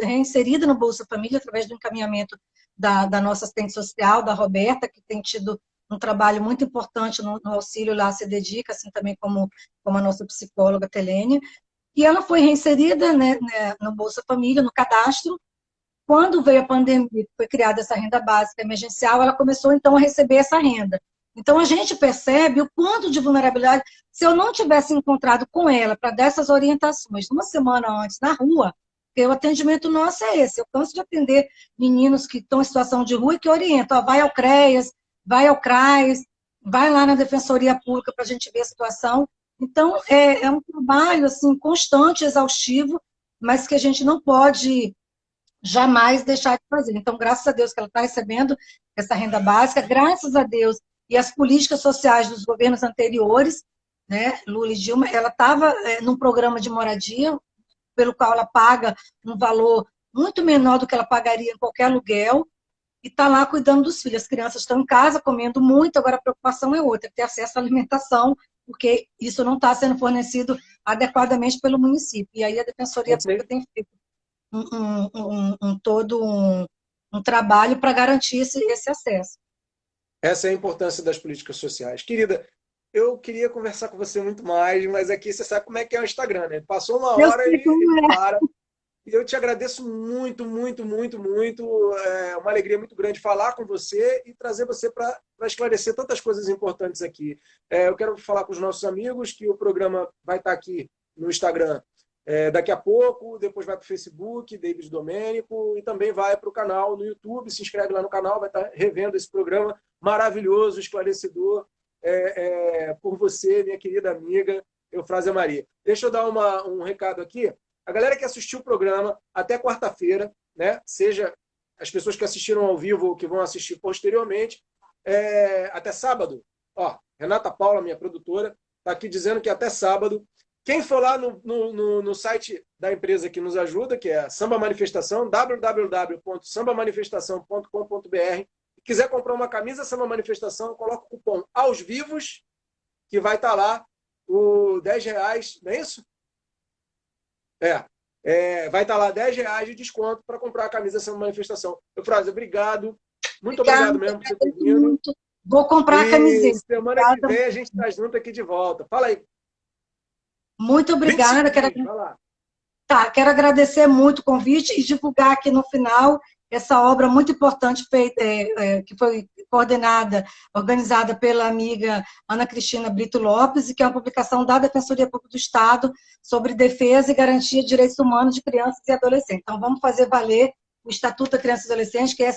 reinserida no Bolsa Família através do encaminhamento da nossa assistente social, da Roberta, que tem tido um trabalho muito importante no auxílio lá, se dedica, assim também como a nossa psicóloga Telênia. E ela foi reinserida, né, no Bolsa Família, no cadastro. Quando veio a pandemia, foi criada essa renda básica emergencial, ela começou então a receber essa renda. Então a gente percebe o quanto de vulnerabilidade, se eu não tivesse encontrado com ela para dar essas orientações uma semana antes na rua, porque o atendimento nosso é esse, eu canso de atender meninos que estão em situação de rua e que orientam, ó, vai ao CREAS, vai ao CRAS, vai lá na Defensoria Pública para a gente ver a situação. Então é um trabalho assim, constante, exaustivo, mas que a gente não pode jamais deixar de fazer. Então, graças a Deus que ela está recebendo essa renda básica, graças a Deus, e as políticas sociais dos governos anteriores, né, Lula e Dilma, ela estava num programa de moradia, pelo qual ela paga um valor muito menor do que ela pagaria em qualquer aluguel, e está lá cuidando dos filhos. As crianças estão em casa, comendo muito, agora a preocupação é outra, ter acesso à alimentação, porque isso não está sendo fornecido adequadamente pelo município. E aí a Defensoria Pública tem feito um trabalho para garantir esse acesso. Essa é a importância das políticas sociais. Querida, eu queria conversar com você muito mais, mas aqui você sabe como é que é o Instagram, né? Passou uma hora e ele para. E eu te agradeço muito, muito, muito, muito. É uma alegria muito grande falar com você e trazer você para esclarecer tantas coisas importantes aqui. Eu quero falar com os nossos amigos que o programa vai estar aqui no Instagram daqui a pouco, depois vai para o Facebook, David Domênico, e também vai para o canal no YouTube. Se inscreve lá no canal, vai estar revendo esse programa maravilhoso, esclarecedor, por você, minha querida amiga Eufrásia Maria. Deixa eu dar um recado aqui. A galera que assistiu o programa até quarta-feira, né, seja as pessoas que assistiram ao vivo ou que vão assistir posteriormente, até sábado, ó, Renata Paula, minha produtora, está aqui dizendo que até sábado. Quem for lá no site da empresa que nos ajuda, que é a Samba Manifestação, www.sambamanifestação.com.br, e quiser comprar uma camisa Samba Manifestação, coloca o cupom AOS VIVOS, que vai estar lá, o R$10, não é isso? Vai estar lá R$10 de desconto para comprar a camisa dessa manifestação. Eufrásia, obrigado. Muito Obrigada, obrigado mesmo por você ter vindo. muito. Vou comprar a E camiseta. semana que vem a gente está junto aqui de volta. Fala aí. Muito obrigada. Quero agradecer muito o convite e divulgar aqui no final essa obra muito importante feita, que foi organizada pela amiga Ana Cristina Brito Lopes, e que é uma publicação da Defensoria Pública do Estado sobre defesa e garantia de direitos humanos de crianças e adolescentes. Então, vamos fazer valer o Estatuto da Criança e Adolescente, que é